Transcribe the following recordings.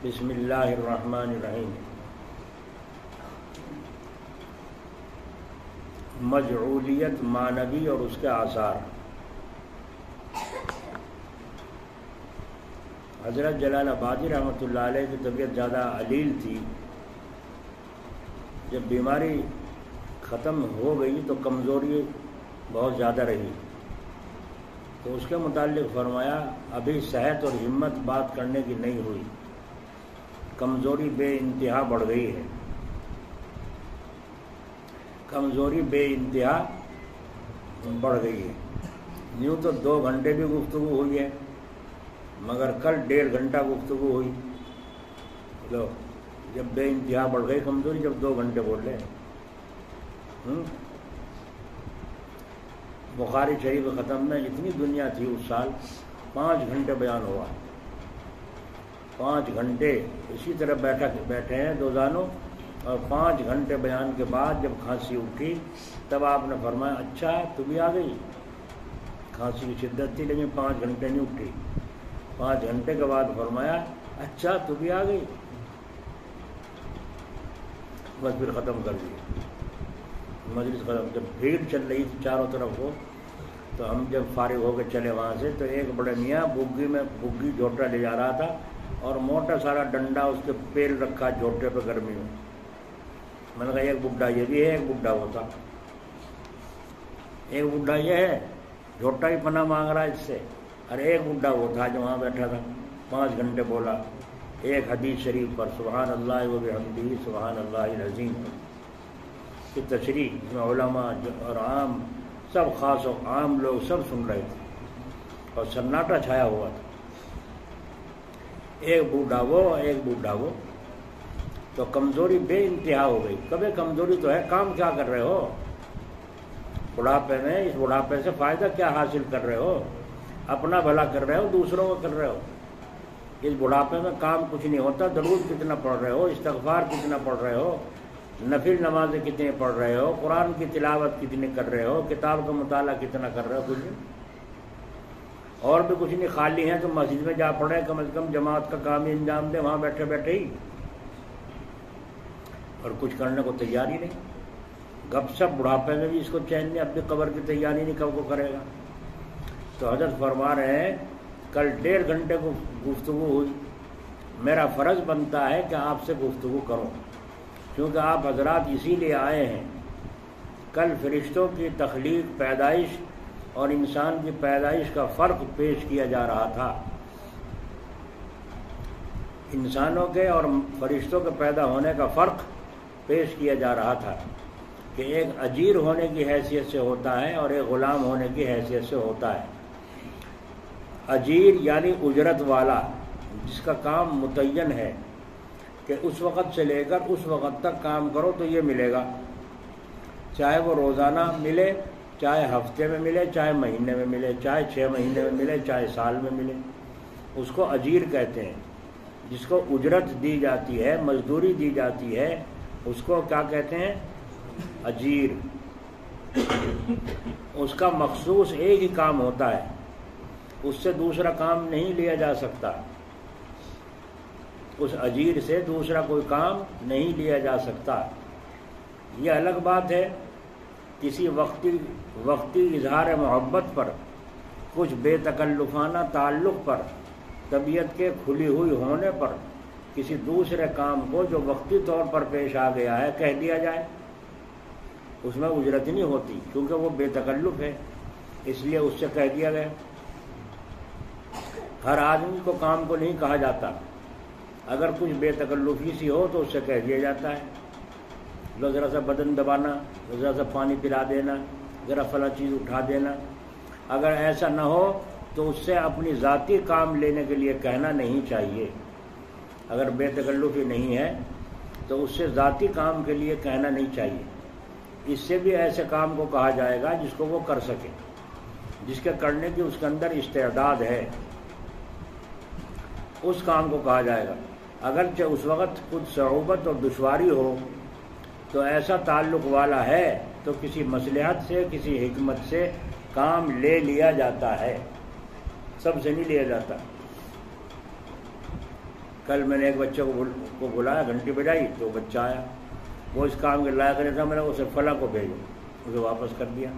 بسم اللہ الرحمن الرحیم. مجعولیت معنوی اور اس کے آثار. حضرت جلال آبادی رحمۃ اللہ علیہ کی طبیعت زیادہ علیل تھی. جب بیماری ختم ہو گئی تو کمزوری بہت زیادہ رہی، تو اس کے متعلق فرمایا ابھی صحت اور ہمت بات کرنے کی نہیں ہوئی، کمزوری بے انتہا بڑھ گئی ہے. کمزوری بے انتہا بڑھ گئی ہے. یوں تو 2 گھنٹے بھی گفتگو ہوئی ہے، مگر کل 1.5 گھنٹہ گفتگو ہوئی. لو جب بے انتہا بڑھ گئی کمزوری، جب 2 گھنٹے بول رہے ہیں. بخاری شریف ختم میں اتنی دنیا تھی اس سال، 5 گھنٹے بیان ہوا. 5 گھنٹے اسی طرح بیٹھے ہیں دوزانوں، اور 5 گھنٹے بیان کے بعد جب کھانسی اٹھی تب آپ نے فرمایا اچھا تو بھی آ گئی. کھانسی کی شدت تھی لیکن 5 گھنٹے نہیں اٹھی. 5 گھنٹے کے بعد فرمایا اچھا تو بھی آ گئی. بس پھر ختم کر دیا مجلس ختم. جب بھیڑ چل رہی تھی چاروں طرف کو، تو ہم جب فارغ ہو کے چلے وہاں سے، تو ایک بڑے میاں بگی جھوٹا لے جا رہا تھا، اور موٹا سارا ڈنڈا اس کے پیل رکھا جھوٹے پہ گرمی میں. میں نے کہا ایک بڈھا یہ بھی ہے، ایک بڈھا وہ تھا. ایک بڈھا یہ ہے جھوٹا ہی پناہ مانگ رہا اس سے، اور ایک بڈھا وہ تھا جو وہاں بیٹھا تھا 5 گھنٹے بولا ایک حدیث شریف پر، سبحان اللہ و بحمدہ سبحان اللہ العظیم کی تشریح، جس میں علماء اور عام سب، خاص و عام لوگ سب سن رہے تھے اور سناٹا چھایا ہوا تھا. ایک بوڑھا وہ تو کمزوری بے انتہا ہو گئی. کبھی کمزوری تو ہے، کام کیا کر رہے ہو بڑھاپے میں؟ اس بڑھاپے سے فائدہ کیا حاصل کر رہے ہو؟ اپنا بھلا کر رہے ہو، دوسروں کو کر رہے ہو؟ اس بڑھاپے میں کام کچھ نہیں ہوتا. درود کتنا پڑھ رہے ہو، استغفار کتنا پڑھ رہے ہو، نفل نمازیں کتنے پڑھ رہے ہو، قرآن کی تلاوت کتنی کر رہے ہو، کتاب کا مطالعہ کتنا کر رہے ہو؟ کچھ نہیں. اور بھی کچھ نہیں، خالی ہیں تو مسجد میں جا پڑے، کم از کم جماعت کا کام ہی انجام دے وہاں بیٹھے بیٹھے ہی. اور کچھ کرنے کو تیار ہی نہیں. گپ سپ بڑھاپے میں بھی اس کو چین نہیں، اب بھی قبر کی تیاری نہیں، کب کو کرے گا. تو حضرت فرما رہے ہیں کل 1.5 گھنٹے کو گفتگو ہوئی. میرا فرض بنتا ہے کہ آپ سے گفتگو کروں، کیونکہ آپ حضرات اسی لیے آئے ہیں. کل فرشتوں کی تخلیق، پیدائش اور انسان کی پیدائش کا فرق پیش کیا جا رہا تھا. انسانوں کے اور فرشتوں کے پیدا ہونے کا فرق پیش کیا جا رہا تھا کہ ایک اجیر ہونے کی حیثیت سے ہوتا ہے اور ایک غلام ہونے کی حیثیت سے ہوتا ہے. اجیر یعنی اجرت والا، جس کا کام متعین ہے کہ اس وقت سے لے کر اس وقت تک کام کرو تو یہ ملے گا، چاہے وہ روزانہ ملے، چاہے ہفتے میں ملے، چاہے مہینے میں ملے، چاہے 6 مہینے میں ملے، چاہے سال میں ملے. اس کو اجیر کہتے ہیں. جس کو اجرت دی جاتی ہے، مزدوری دی جاتی ہے، اس کو کیا کہتے ہیں؟ اجیر. اس کا مخصوص ایک ہی کام ہوتا ہے، اس سے دوسرا کام نہیں لیا جا سکتا. اس اجیر سے دوسرا کوئی کام نہیں لیا جا سکتا. یہ الگ بات ہے کسی وقتی اظہار محبت پر، کچھ بے تکلفانہ تعلق پر، طبیعت کے کھلی ہوئی ہونے پر کسی دوسرے کام کو جو وقتی طور پر پیش آ گیا ہے کہہ دیا جائے. اس میں اجرت نہیں ہوتی، کیونکہ وہ بے تکلف ہے، اس لیے اس سے کہہ دیا گیا. ہر آدمی کو کام کو نہیں کہا جاتا. اگر کچھ بے تکلفی سی ہو تو اس سے کہہ دیا جاتا ہے لو ذرا سا بدن دبانا، ذرا سا پانی پلا دینا، ذرا فلاں چیز اٹھا دینا. اگر ایسا نہ ہو تو اس سے اپنی ذاتی کام لینے کے لیے کہنا نہیں چاہیے. اگر بے تکلفی نہیں ہے تو اس سے ذاتی کام کے لیے کہنا نہیں چاہیے. اس سے بھی ایسے کام کو کہا جائے گا جس کو وہ کر سکے، جس کے کرنے کی اس کے اندر استعداد ہے، اس کام کو کہا جائے گا. اگرچہ اس وقت کچھ صعوبت اور دشواری ہو تو ایسا تعلق والا ہے تو کسی مصلحت سے، کسی حکمت سے کام لے لیا جاتا ہے، سب سے نہیں لیا جاتا. کل میں نے ایک بچے کو بلایا، گھنٹی بجائی تو بچہ آیا، وہ اس کام کے لائق نہیں تھا، میں نے اسے فلاں کو بھیجو، اسے واپس کر دیا۔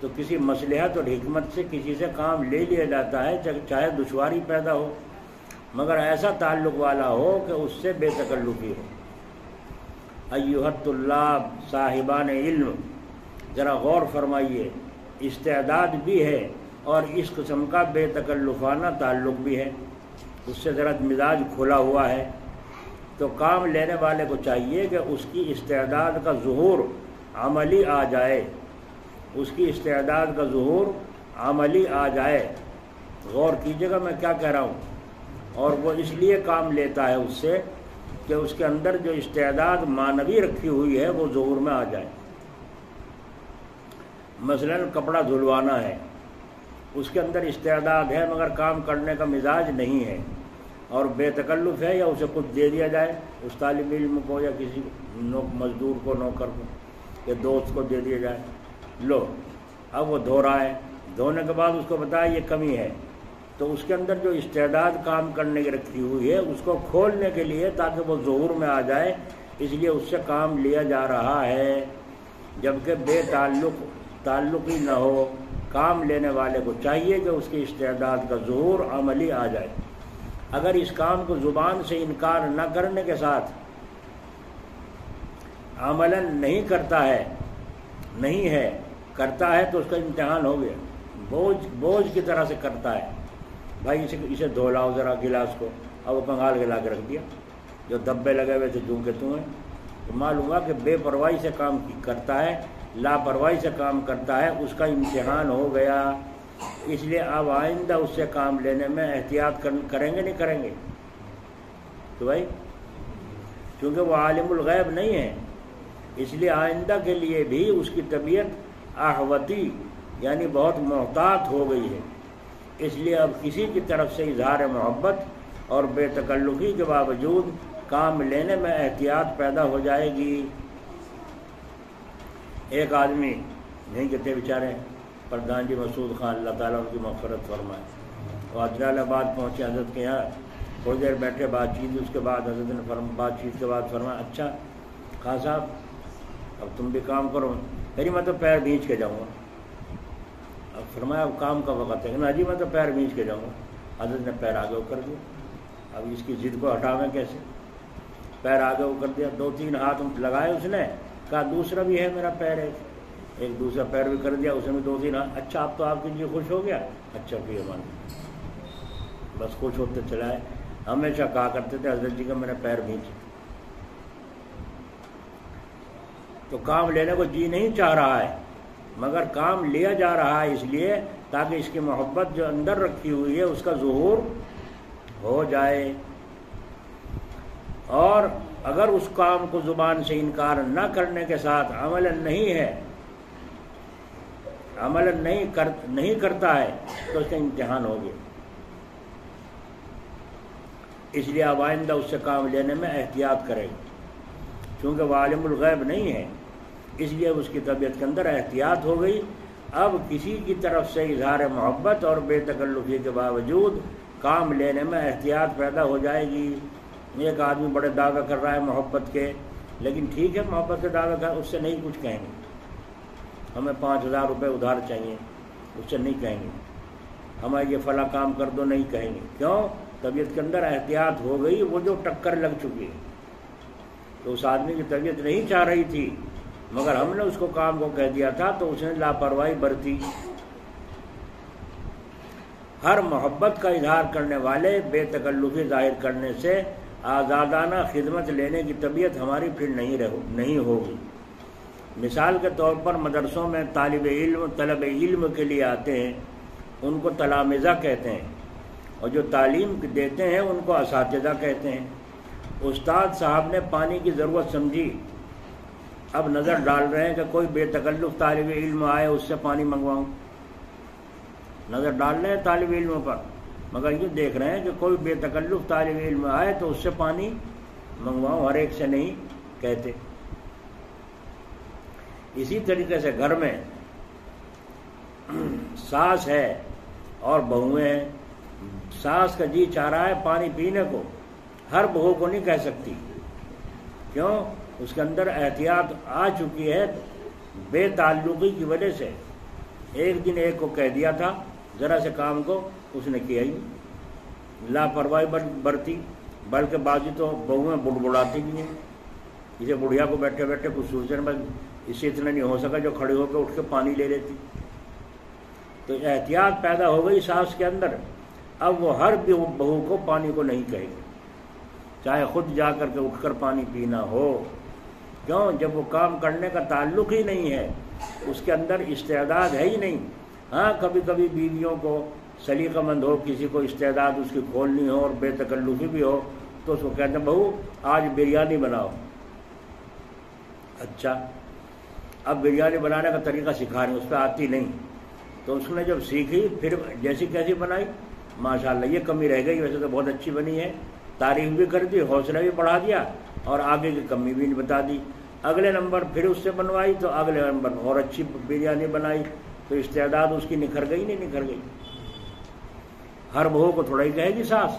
تو کسی مصلحت اور حکمت سے کسی سے کام لے لیا جاتا ہے، چاہے دشواری پیدا ہو، مگر ایسا تعلق والا ہو کہ اس سے بے تکلفی ہو۔ ایھا الطلاب، صاحبان علم، ذرا غور فرمائیے، استعداد بھی ہے اور اس قسم کا بے تکلفانہ تعلق بھی ہے، اس سے ذرا مزاج کھلا ہوا ہے، تو کام لینے والے کو چاہیے کہ اس کی استعداد کا ظہور عملی آ جائے، اس کی استعداد کا ظہور عملی آ جائے۔ غور کیجیے گا میں کیا کہہ رہا ہوں۔ اور وہ اس لیے کام لیتا ہے اس سے کہ اس کے اندر جو استعداد معنوی رکھی ہوئی ہے وہ ظہور میں آ جائے۔ مثلا کپڑا دھلوانا ہے، اس کے اندر استعداد ہے مگر کام کرنے کا مزاج نہیں ہے اور بے تکلف ہے، یا اسے کچھ دے دیا جائے اس طالب علم کو یا کسی مزدور کو، نوکر کو یا دوست کو دے دیا جائے، لو اب وہ دھو رہا ہے، دھونے کے بعد اس کو بتایا یہ کمی ہے، تو اس کے اندر جو استعداد کام کرنے کی رکھی ہوئی ہے اس کو کھولنے کے لیے تاکہ وہ ظہور میں آ جائے، اس لیے اس سے کام لیا جا رہا ہے، جبکہ بے تعلق ہی نہ ہو۔ کام لینے والے کو چاہیے کہ اس کی استعداد کا ظہور عملی آ جائے۔ اگر اس کام کو زبان سے انکار نہ کرنے کے ساتھ عملاً نہیں کرتا ہے تو اس کا امتحان ہو گیا، بوجھ کی طرح سے کرتا ہے، بھائی اسے دھو لاؤ ذرا گلاس کو، اب وہ کنگال کے لا کے رکھ دیا، جو دبے لگے ہوئے تھے جوں کے توں ہیں، تو معلوم ہوا کہ بے پرواہی سے کام کرتا ہے، لاپرواہی سے کام کرتا ہے، اس کا امتحان ہو گیا۔ اس لیے اب آئندہ اس سے کام لینے میں احتیاط کریں گے نہیں کریں گے؟ تو بھائی چونکہ وہ عالم الغیب نہیں ہے، اس لیے آئندہ کے لیے بھی اس کی طبیعت احوطی یعنی بہت محتاط ہو گئی ہے، اس لیے اب کسی کی طرف سے اظہار محبت اور بے تکلفی کے باوجود کام لینے میں احتیاط پیدا ہو جائے گی۔ ایک آدمی نہیں کہتے بیچارے پردھان جی مسعود خان، اللہ تعالیٰ ان کی مغفرت فرمائے، وہ جلال آباد پہنچے حضرت کے یہاں، تھوڑی دیر بیٹھے بات چیت، اس کے بعد حضرت نے بات چیت کے بعد فرمایا اچھا خان صاحب اب تم بھی کام کرو، میری میں تو پیر بھینچ کے جاؤں گا۔ اب فرمایا اب کام کا وقت ہے، نا جی میں تو پیر بھینچ کے جاؤں گا۔ حضرت نے پیر آگے کر دیا، اب اس کی ضد کو ہٹاویں کیسے، پیر آگے کر دیا، 2-3 ہاتھ لگائے اس نے، کہا دوسرا بھی ہے میرا پیر ہے، ایک دوسرا پیر بھی کر دیا، اس نے بھی 2-3 ہاتھ، اچھا اب تو آپ کے لیے خوش ہو گیا، اچھا پھر مان بس خوش ہوتے چلائے۔ ہمیشہ کہا کرتے تھے حضرت جی کا میرا پیر بھینچ، تو کام لینے کو جی نہیں چاہ رہا ہے مگر کام لیا جا رہا ہے اس لیے تاکہ اس کی محبت جو اندر رکھی ہوئی ہے اس کا ظہور ہو جائے۔ اور اگر اس کام کو زبان سے انکار نہ کرنے کے ساتھ عملاً نہیں کرتا ہے تو اس کا امتحان ہو گیا۔ اس لیے اب آئندہ اس سے کام لینے میں احتیاط کرے گا، چونکہ وہ عالم الغیب نہیں ہے، اس لیے اس کی طبیعت کے اندر احتیاط ہو گئی۔ اب کسی کی طرف سے اظہار محبت اور بے تکلفی کے باوجود کام لینے میں احتیاط پیدا ہو جائے گی۔ ایک آدمی بڑے دعوے کر رہا ہے محبت کے، لیکن ٹھیک ہے محبت کے دعوے کر، اس سے نہیں کچھ کہیں گے، ہمیں 5000 روپے ادھار چاہیے، اس سے نہیں کہیں گے، ہمیں یہ فلاں کام کر دو، نہیں کہیں گے۔ کیوں؟ طبیعت کے اندر احتیاط ہو گئی، وہ جو ٹکر لگ چکی ہے، تو اس آدمی کی طبیعت نہیں چاہ رہی تھی مگر ہم نے اس کو کام کو کہہ دیا تھا تو اس نے لاپرواہی برتی۔ ہر محبت کا اظہار کرنے والے بے تکلفی ظاہر کرنے سے آزادانہ خدمت لینے کی طبیعت ہماری پھر نہیں ہوگی۔ مثال کے طور پر مدرسوں میں طالب علم کے لیے آتے ہیں، ان کو تلامذہ کہتے ہیں، اور جو تعلیم دیتے ہیں ان کو اساتذہ کہتے ہیں۔ استاد صاحب نے پانی کی ضرورت سمجھی، اب نظر ڈال رہے ہیں کہ کوئی بے تکلف طالب علم آئے اس سے پانی منگواؤں، نظر ڈال رہے ہیں طالب علموں پر، مگر یہ دیکھ رہے ہیں کہ کوئی بے تکلف طالب علم آئے تو اس سے پانی منگواؤں، ہر ایک سے نہیں کہتے۔ اسی طریقے سے گھر میں ساس ہے اور بہویں ہیں، ساس کا جی چاہ رہا ہے پانی پینے کو ہر بہو کو نہیں کہہ سکتی، کیوں؟ اس کے اندر احتیاط آ چکی ہے بے تعلقی کی وجہ سے۔ ایک دن ایک کو کہہ دیا تھا ذرا سے کام کو، اس نے کیا ہی نہیں، لاپرواہی برتی، بلکہ بازی تو بہویں بڑبڑاتی بھی ہیں۔ اسے بڑھیا کو بیٹھے بیٹھے کچھ سوچنے میں اس سے اتنا نہیں ہو سکا جو کھڑے ہو کے اٹھ کے پانی لے لیتی۔ تو احتیاط پیدا ہو گئی ساس کے اندر، اب وہ ہر بہو کو پانی کو نہیں کہے گی، چاہے خود جا کر کے اٹھ کر پانی پینا ہو۔ کیوں؟ جب وہ کام کرنے کا تعلق ہی نہیں ہے، اس کے اندر استعداد ہے ہی نہیں۔ ہاں کبھی کبھی بیویوں کو سلیقہ مند ہو، کسی کو استعداد اس کی کھولنی ہو اور بے تکلفی بھی ہو، تو اس کو کہتے ہیں بہو آج بریانی بناؤ۔ اچھا، اب بریانی بنانے کا طریقہ سکھا رہے ہیں، اس پہ آتی نہیں، تو اس نے جب سیکھی پھر جیسی کیسی بنائی، ماشاءاللہ یہ کمی رہ گئی، ویسے تو بہت اچھی بنی ہے، تعریف بھی کر دی، حوصلہ بھی بڑھا دیا اور آگے کی کمی بھی بتا دی۔ اگلے نمبر پھر اس سے بنوائی تو اگلے نمبر اور اچھی بریانی بنائی، تو استعداد اس کی نکھر گئی نہیں نکھر گئی۔ ہر بہو کو تھوڑا ہی کہے گی ساس،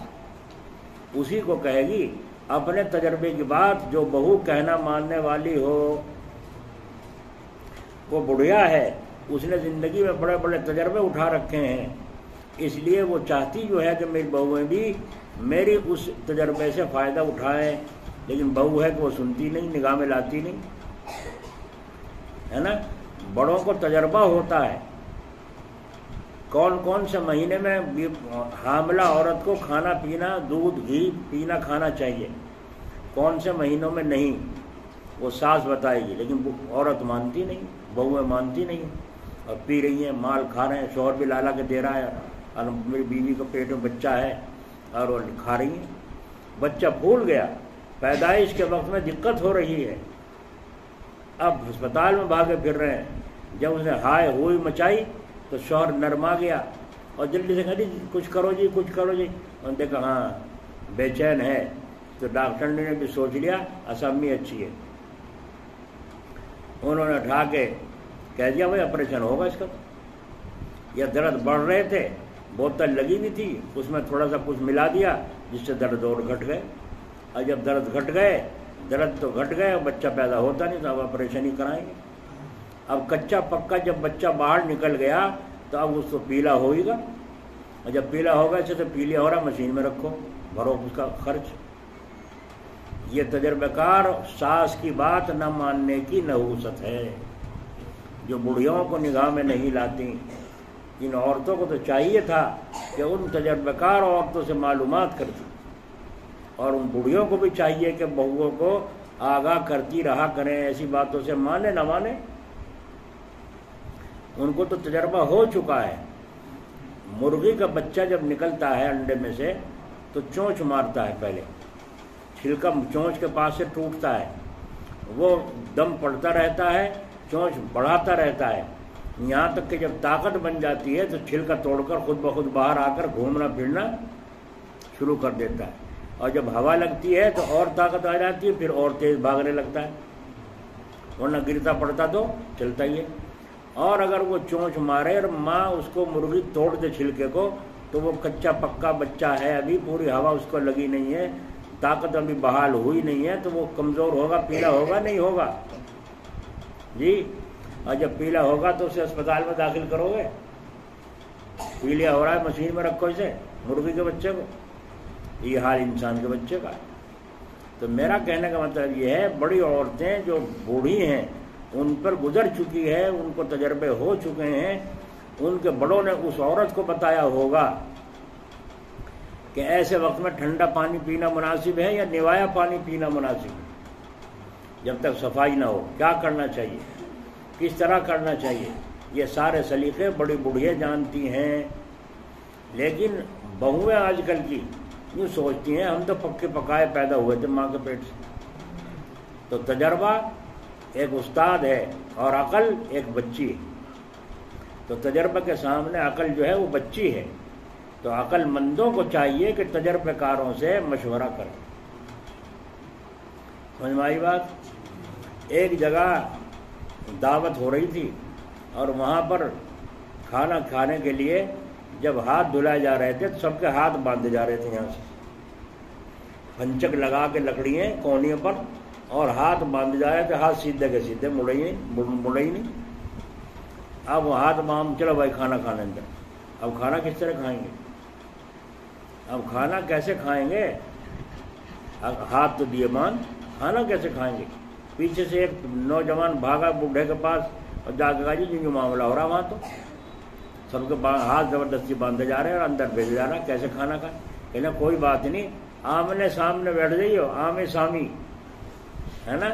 اسی کو کہے گی اپنے تجربے کی بات۔ جو بہو کہنا ماننے والی ہو، وہ بڑھیا ہے، اس نے زندگی میں بڑے بڑے تجربے اٹھا رکھے ہیں، اس لیے وہ چاہتی جو ہے کہ میری بہویں بھی میری اس تجربے سے فائدہ اٹھائیں، لیکن بہو ہے کہ وہ سنتی نہیں، نگاہ میں لاتی نہیں، ہے نا۔ بڑوں کو تجربہ ہوتا ہے کون کون سے مہینے میں حاملہ عورت کو کھانا پینا، دودھ گھی پینا کھانا چاہیے، کون سے مہینوں میں نہیں، وہ ساس بتائے گی، لیکن عورت مانتی نہیں، بہویں مانتی نہیں، اور پی رہی ہیں، مال کھا رہے ہیں، شوہر بھی لالا کے دے رہا ہے، اور میری بیوی کو پیٹ میں بچہ ہے اور وہ کھا رہی ہیں۔ بچہ پھول گیا، پیدائش کے وقت میں دقت ہو رہی ہے، اب ہسپتال میں بھاگے پھر رہے ہیں۔ جب اس نے ہائے ہوئی مچائی تو شوہر نرما گیا اور جلدی سے کہا جی کچھ کرو جی کچھ کرو جی، انہوں نے کہا ہاں بے چین ہے، تو ڈاکٹر نے بھی سوچ لیا اسامی اچھی ہے، انہوں نے اٹھا کے کہہ دیا بھائی آپریشن ہوگا اس کا۔ یا درد بڑھ رہے تھے، بوتل لگی ہوئی تھی، اس میں تھوڑا سا کچھ ملا دیا جس سے درد اور گھٹ گئے، اور جب درد گھٹ گئے، درد تو گھٹ گئے اور بچہ پیدا ہوتا نہیں، تو اب آپریشن ہی کرائیں گے۔ اب کچا پکا جب بچہ باہر نکل گیا تو اب اس کو پیلا ہوئے گا، اور جب پیلا ہوگا اسے تو پیلیا ہو رہا مشین میں رکھو، بھرو اس کا خرچ۔ یہ تجربہ کار ساس کی بات نہ ماننے کی نحوست ہے، جو بڑھیوں کو نگاہ میں نہیں لاتی۔ ان عورتوں کو تو چاہیے تھا کہ ان تجربہ کار عورتوں سے معلومات کرتی، اور ان بڑھیوں کو بھی چاہیے کہ بہوؤں کو آگاہ کرتی رہا کریں، ایسی باتوں سے مانے نہ مانے، ان کو تو تجربہ ہو چکا ہے۔ مرغی کا بچہ جب نکلتا ہے انڈے میں سے تو چونچ مارتا ہے، پہلے چھلکا چونچ کے پاس سے ٹوٹتا ہے، وہ دم پڑتا رہتا ہے، چونچ بڑھاتا رہتا ہے، یہاں تک کہ جب طاقت بن جاتی ہے تو چھلکا توڑ کر خود بخود باہر آ کر گھومنا پھرنا شروع کر دیتا ہے، اور جب ہوا لگتی ہے تو اور طاقت آ جاتی ہے، پھر اور تیز بھاگنے لگتا ہے، ورنہ گرتا پڑتا تو چلتا ہی ہے۔ اور اگر وہ چونچ مارے اور ماں اس کو مرغی توڑ دے چھلکے کو، تو وہ کچا پکا بچہ ہے، ابھی پوری ہوا اس کو لگی نہیں ہے، طاقت ابھی بحال ہوئی نہیں ہے، تو وہ کمزور ہوگا، پیلا ہوگا نہیں ہوگا جی؟ اور جب پیلا ہوگا تو اسے اسپتال میں داخل کرو گے، پیلیا ہو رہا ہے مشین میں رکھو اسے، مرغی کے بچے کو، یہ حال انسان کے بچے کا۔ تو میرا کہنے کا مطلب یہ ہے، بڑی عورتیں جو بوڑھی ہیں ان پر گزر چکی ہے، ان کو تجربے ہو چکے ہیں، ان کے بڑوں نے اس عورت کو بتایا ہوگا کہ ایسے وقت میں ٹھنڈا پانی پینا مناسب ہے یا نوایا پانی پینا مناسب ہے، جب تک صفائی نہ ہو کیا کرنا چاہیے، کس طرح کرنا چاہیے، یہ سارے سلیقے بڑی بڑھیاں جانتی ہیں۔ لیکن بہویں آج کل کی یوں سوچتی ہیں ہم تو پکے پکائے پیدا ہوئے تھے ماں کے پیٹ سے۔ تو تجربہ ایک استاد ہے اور عقل ایک بچی ہے، تو تجربہ کے سامنے عقل جو ہے وہ بچی ہے، تو عقل مندوں کو چاہیے کہ تجربہ کاروں سے مشورہ کریں۔ سمجھ میں آئی بات؟ ایک جگہ دعوت ہو رہی تھی اور وہاں پر کھانا کھانے کے لیے جب ہاتھ دھلائے جا رہے تھے تو سب کے ہاتھ باندھے جا رہے تھے، یہاں سے پھنچک لگا کے لکڑیاں کونیوں پر اور ہاتھ باندھ جائے تو ہاتھ سیدھے کے سیدھے مڑے ہی نہیں. اب وہ ہاتھ باندھ چلو بھائی کھانا کھانے اندر. اب کھانا کس طرح کھائیں گے؟ اب کھانا کیسے کھائیں گے؟ ہاتھ تو دیے مان، کھانا کیسے کھائیں گے؟ پیچھے سے ایک نوجوان بھاگا بوڑھے کے پاس اور جا کے کہا جی جو معاملہ ہو رہا وہاں تو سب کے ہاتھ زبردستی باندھے جا رہے ہیں اور اندر بھیجے جا رہا ہے، کیسے کھانا کھائیں؟ کہنا کوئی بات نہیں، آمنے سامنے بیٹھ جائیے، آمے سامی ہے نا،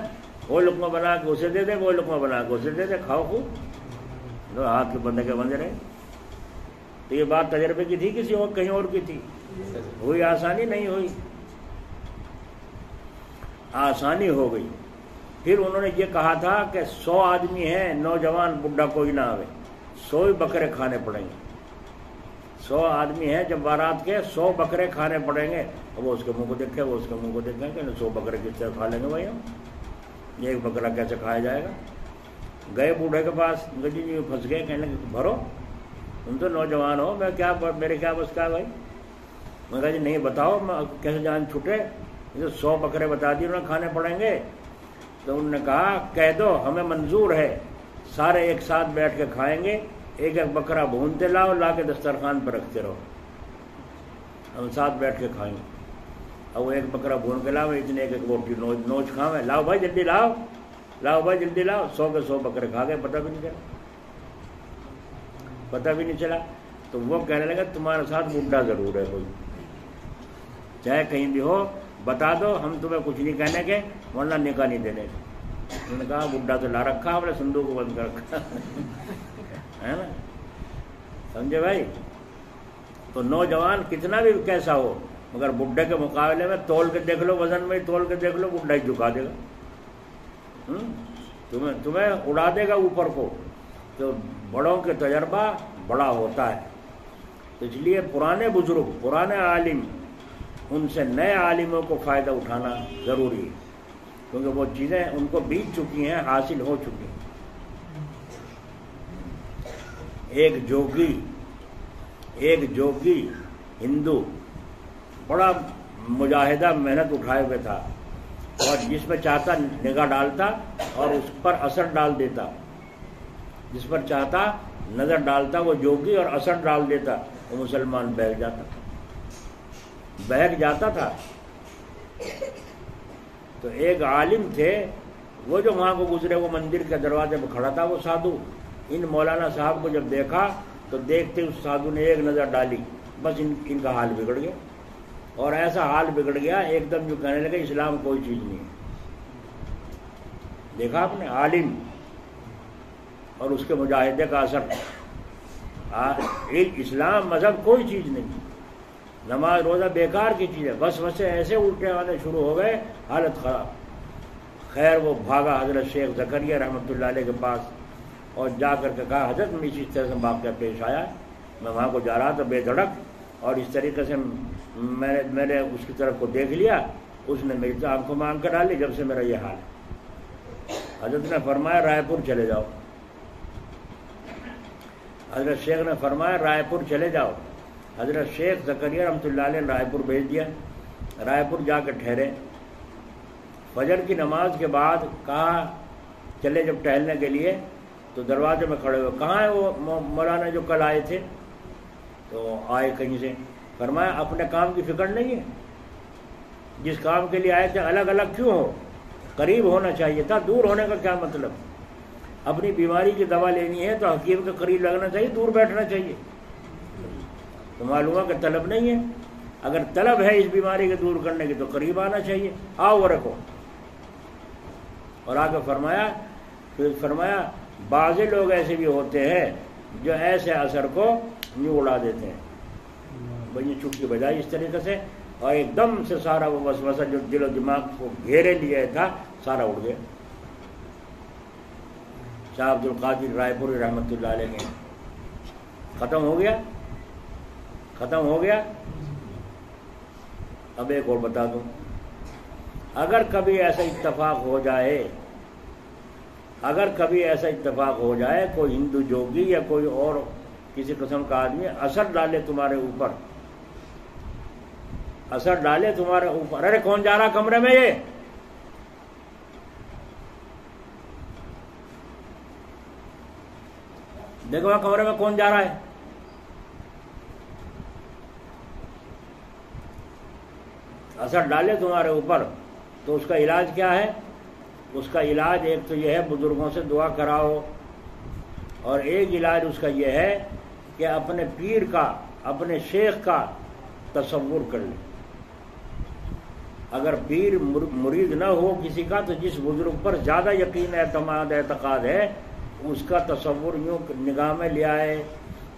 وہ لقمہ بنا کے اسے دے دے، وہ لقمہ بنا کے اسے دے دے، کھاؤ خوب، ہاتھ کے بندے کے بندے رہے. تو یہ بات تجربے کی تھی کسی اور کہیں اور کی تھی؟ ہوئی آسانی نہیں ہوئی، آسانی ہو گئی. پھر انہوں نے یہ کہا تھا کہ 100 آدمی ہیں، نوجوان بڈھا کوئی نہ آوے، 100 ہی بکرے کھانے پڑیں گے. 100 آدمی ہیں جب بارات کے 100 بکرے کھانے پڑیں گے. اب وہ اس کے منہ کو دیکھے، وہ اس کے منہ کو دیکھیں کہ 100 بکرے کس طرح کھا لیں گے بھائی ہم، یہ ایک بکرا کیسے کھایا جائے گا؟ گئے بوڑھے کے پاس، جی پھنس گئے، کہنے لگے بھرو تم تو نوجوان ہو، میں کیا میرے کیا بس کا بھائی. میں کہا جی نہیں بتاؤ کیسے جان چھوٹے، 100 بکرے بتا دیے انہیں کھانے پڑیں گے. تو انہوں نے کہا کہہ دو ہمیں منظور ہے، سارے ایک ساتھ بیٹھ کے کھائیں گے، ایک ایک بکرا بھونتے لاؤ، لا کے دسترخوان پہ رکھتے رہو، ہم ساتھ بیٹھ کے کھائیں گے. اب وہ ایک بکرا بھون کے لاؤ، اتنے ایک ایک روٹی نوچ کھاویں، لاؤ بھائی جلدی لاؤ، لاؤ بھائی جلدی لاؤ. 100 کے 100 بکرے کھا گئے، پتہ بھی نہیں چلا. تو وہ کہنے لگا تمہارے ساتھ بڈھا ضرور ہے کوئی، چاہے کہیں بھی ہو بتا دو، ہم تمہیں کچھ نہیں کہنے کے، ورنہ نکاح نہیں دینے. انہوں نے کہا بڈھا تو لا رکھا ہم نے، صندوق کو بند کر رکھا ہے نا، سمجھے بھائی. تو نوجوان کتنا بھی کیسا ہو، مگر بڈھے کے مقابلے میں تول کے دیکھ لو، وزن میں تول کے دیکھ لو، بڈھا ہی جھکا دے گا، تمہیں اڑا دے گا اوپر کو. تو بڑوں کے تجربہ بڑا ہوتا ہے. تو اس لیے پرانے بزرگ، پرانے عالم، ان سے نئے عالموں کو فائدہ اٹھانا ضروری ہے، کیونکہ وہ چیزیں ان کو بیت چکی ہیں، حاصل ہو چکی ہیں. ایک جوگی ہندو بڑا مجاہدہ محنت اٹھائے ہوئے تھا، اور جس میں چاہتا نگاہ ڈالتا اور اس پر اثر ڈال دیتا، جس پر چاہتا نظر ڈالتا وہ جوگی اور اثر ڈال دیتا، وہ مسلمان بہک جاتا تھا. تو ایک عالم تھے وہ جو وہاں کو گزرے، وہ مندر کے دروازے پہ کھڑا تھا وہ سادھو. ان مولانا صاحب کو جب دیکھا تو دیکھتے اس سادھو نے ایک نظر ڈالی، بس ان کا حال بگڑ گیا. اور ایسا حال بگڑ گیا ایک دم جو کہنے لگے اسلام کوئی چیز نہیں ہے. دیکھا آپ نے، عالم اور اس کے مجاہدے کا اثر. اسلام مذہب کوئی چیز نہیں، نماز روزہ بیکار کی چیز ہے. بس وسے ایسے الٹے آنے شروع ہو گئے، حالت خراب. خیر وہ بھاگا حضرت شیخ زکریا رحمۃ اللہ علیہ کے پاس اور جا کر کے کہا حضرت میں اسی طرح سے واقعہ پیش آیا، میں وہاں کو جا رہا تھا بے دھڑک، اور اس طریقے سے میں نے اس کی طرف کو دیکھ لیا، اس نے میری آنکھوں میں آنکھ ڈالی، جب سے میرا یہ حال ہے. حضرت نے فرمایا رائے پور چلے جاؤ. حضرت شیخ نے فرمایا رائے پور چلے جاؤ. حضرت شیخ زکریا رحمۃ اللہ علیہ نے رائے پور بھیج دیا. رائے پور جا کے ٹھہرے. فجر کی نماز کے بعد کہا چلے جب ٹہلنے کے لیے تو دروازے میں کھڑے ہوئے، کہاں ہے وہ مولانا جو کل آئے تھے؟ تو آئے کہیں سے. فرمایا اپنے کام کی فکر نہیں ہے؟ جس کام کے لیے آئے تھے الگ الگ کیوں ہو؟ قریب ہونا چاہیے تھا، دور ہونے کا کیا مطلب؟ اپنی بیماری کی دوا لینی ہے تو حکیم کے قریب لگنا چاہیے، دور بیٹھنا چاہیے. تو معلوم ہے کہ طلب نہیں ہے. اگر طلب ہے اس بیماری کے دور کرنے کی تو قریب آنا چاہیے. آؤ وہ رکھو. اور آگے فرمایا بعض لوگ ایسے بھی ہوتے ہیں جو ایسے اثر کو یوں اڑا دیتے ہیں، بھائی چٹکی بجائی اس طریقے سے، اور ایک دم سے سارا وہ وسوسہ جو دل و دماغ کو گھیرے لیے تھا سارا اڑ گیا. شاہ عبد القادر رائے پوری رحمۃ اللہ علیہ نے ختم ہو گیا. اب ایک اور بتا دوں، اگر کبھی ایسا اتفاق ہو جائے کوئی ہندو جوگی یا کوئی اور کسی قسم کا آدمی اثر ڈالے تمہارے اوپر، اثر ڈالے تمہارے اوپر. ارے کون جا رہا کمرے میں؟ یہ دیکھو وہاں کمرے میں کون جا رہا ہے. اثر ڈالے تمہارے اوپر تو اس کا علاج کیا ہے؟ اس کا علاج ایک تو یہ ہے بزرگوں سے دعا کراؤ، اور ایک علاج اس کا یہ ہے کہ اپنے پیر کا، اپنے شیخ کا تصور کر لیں. اگر پیر مرید نہ ہو کسی کا تو جس بزرگ پر زیادہ یقین اعتماد اعتقاد ہے اس کا تصور یوں نگاہ میں لے آئے،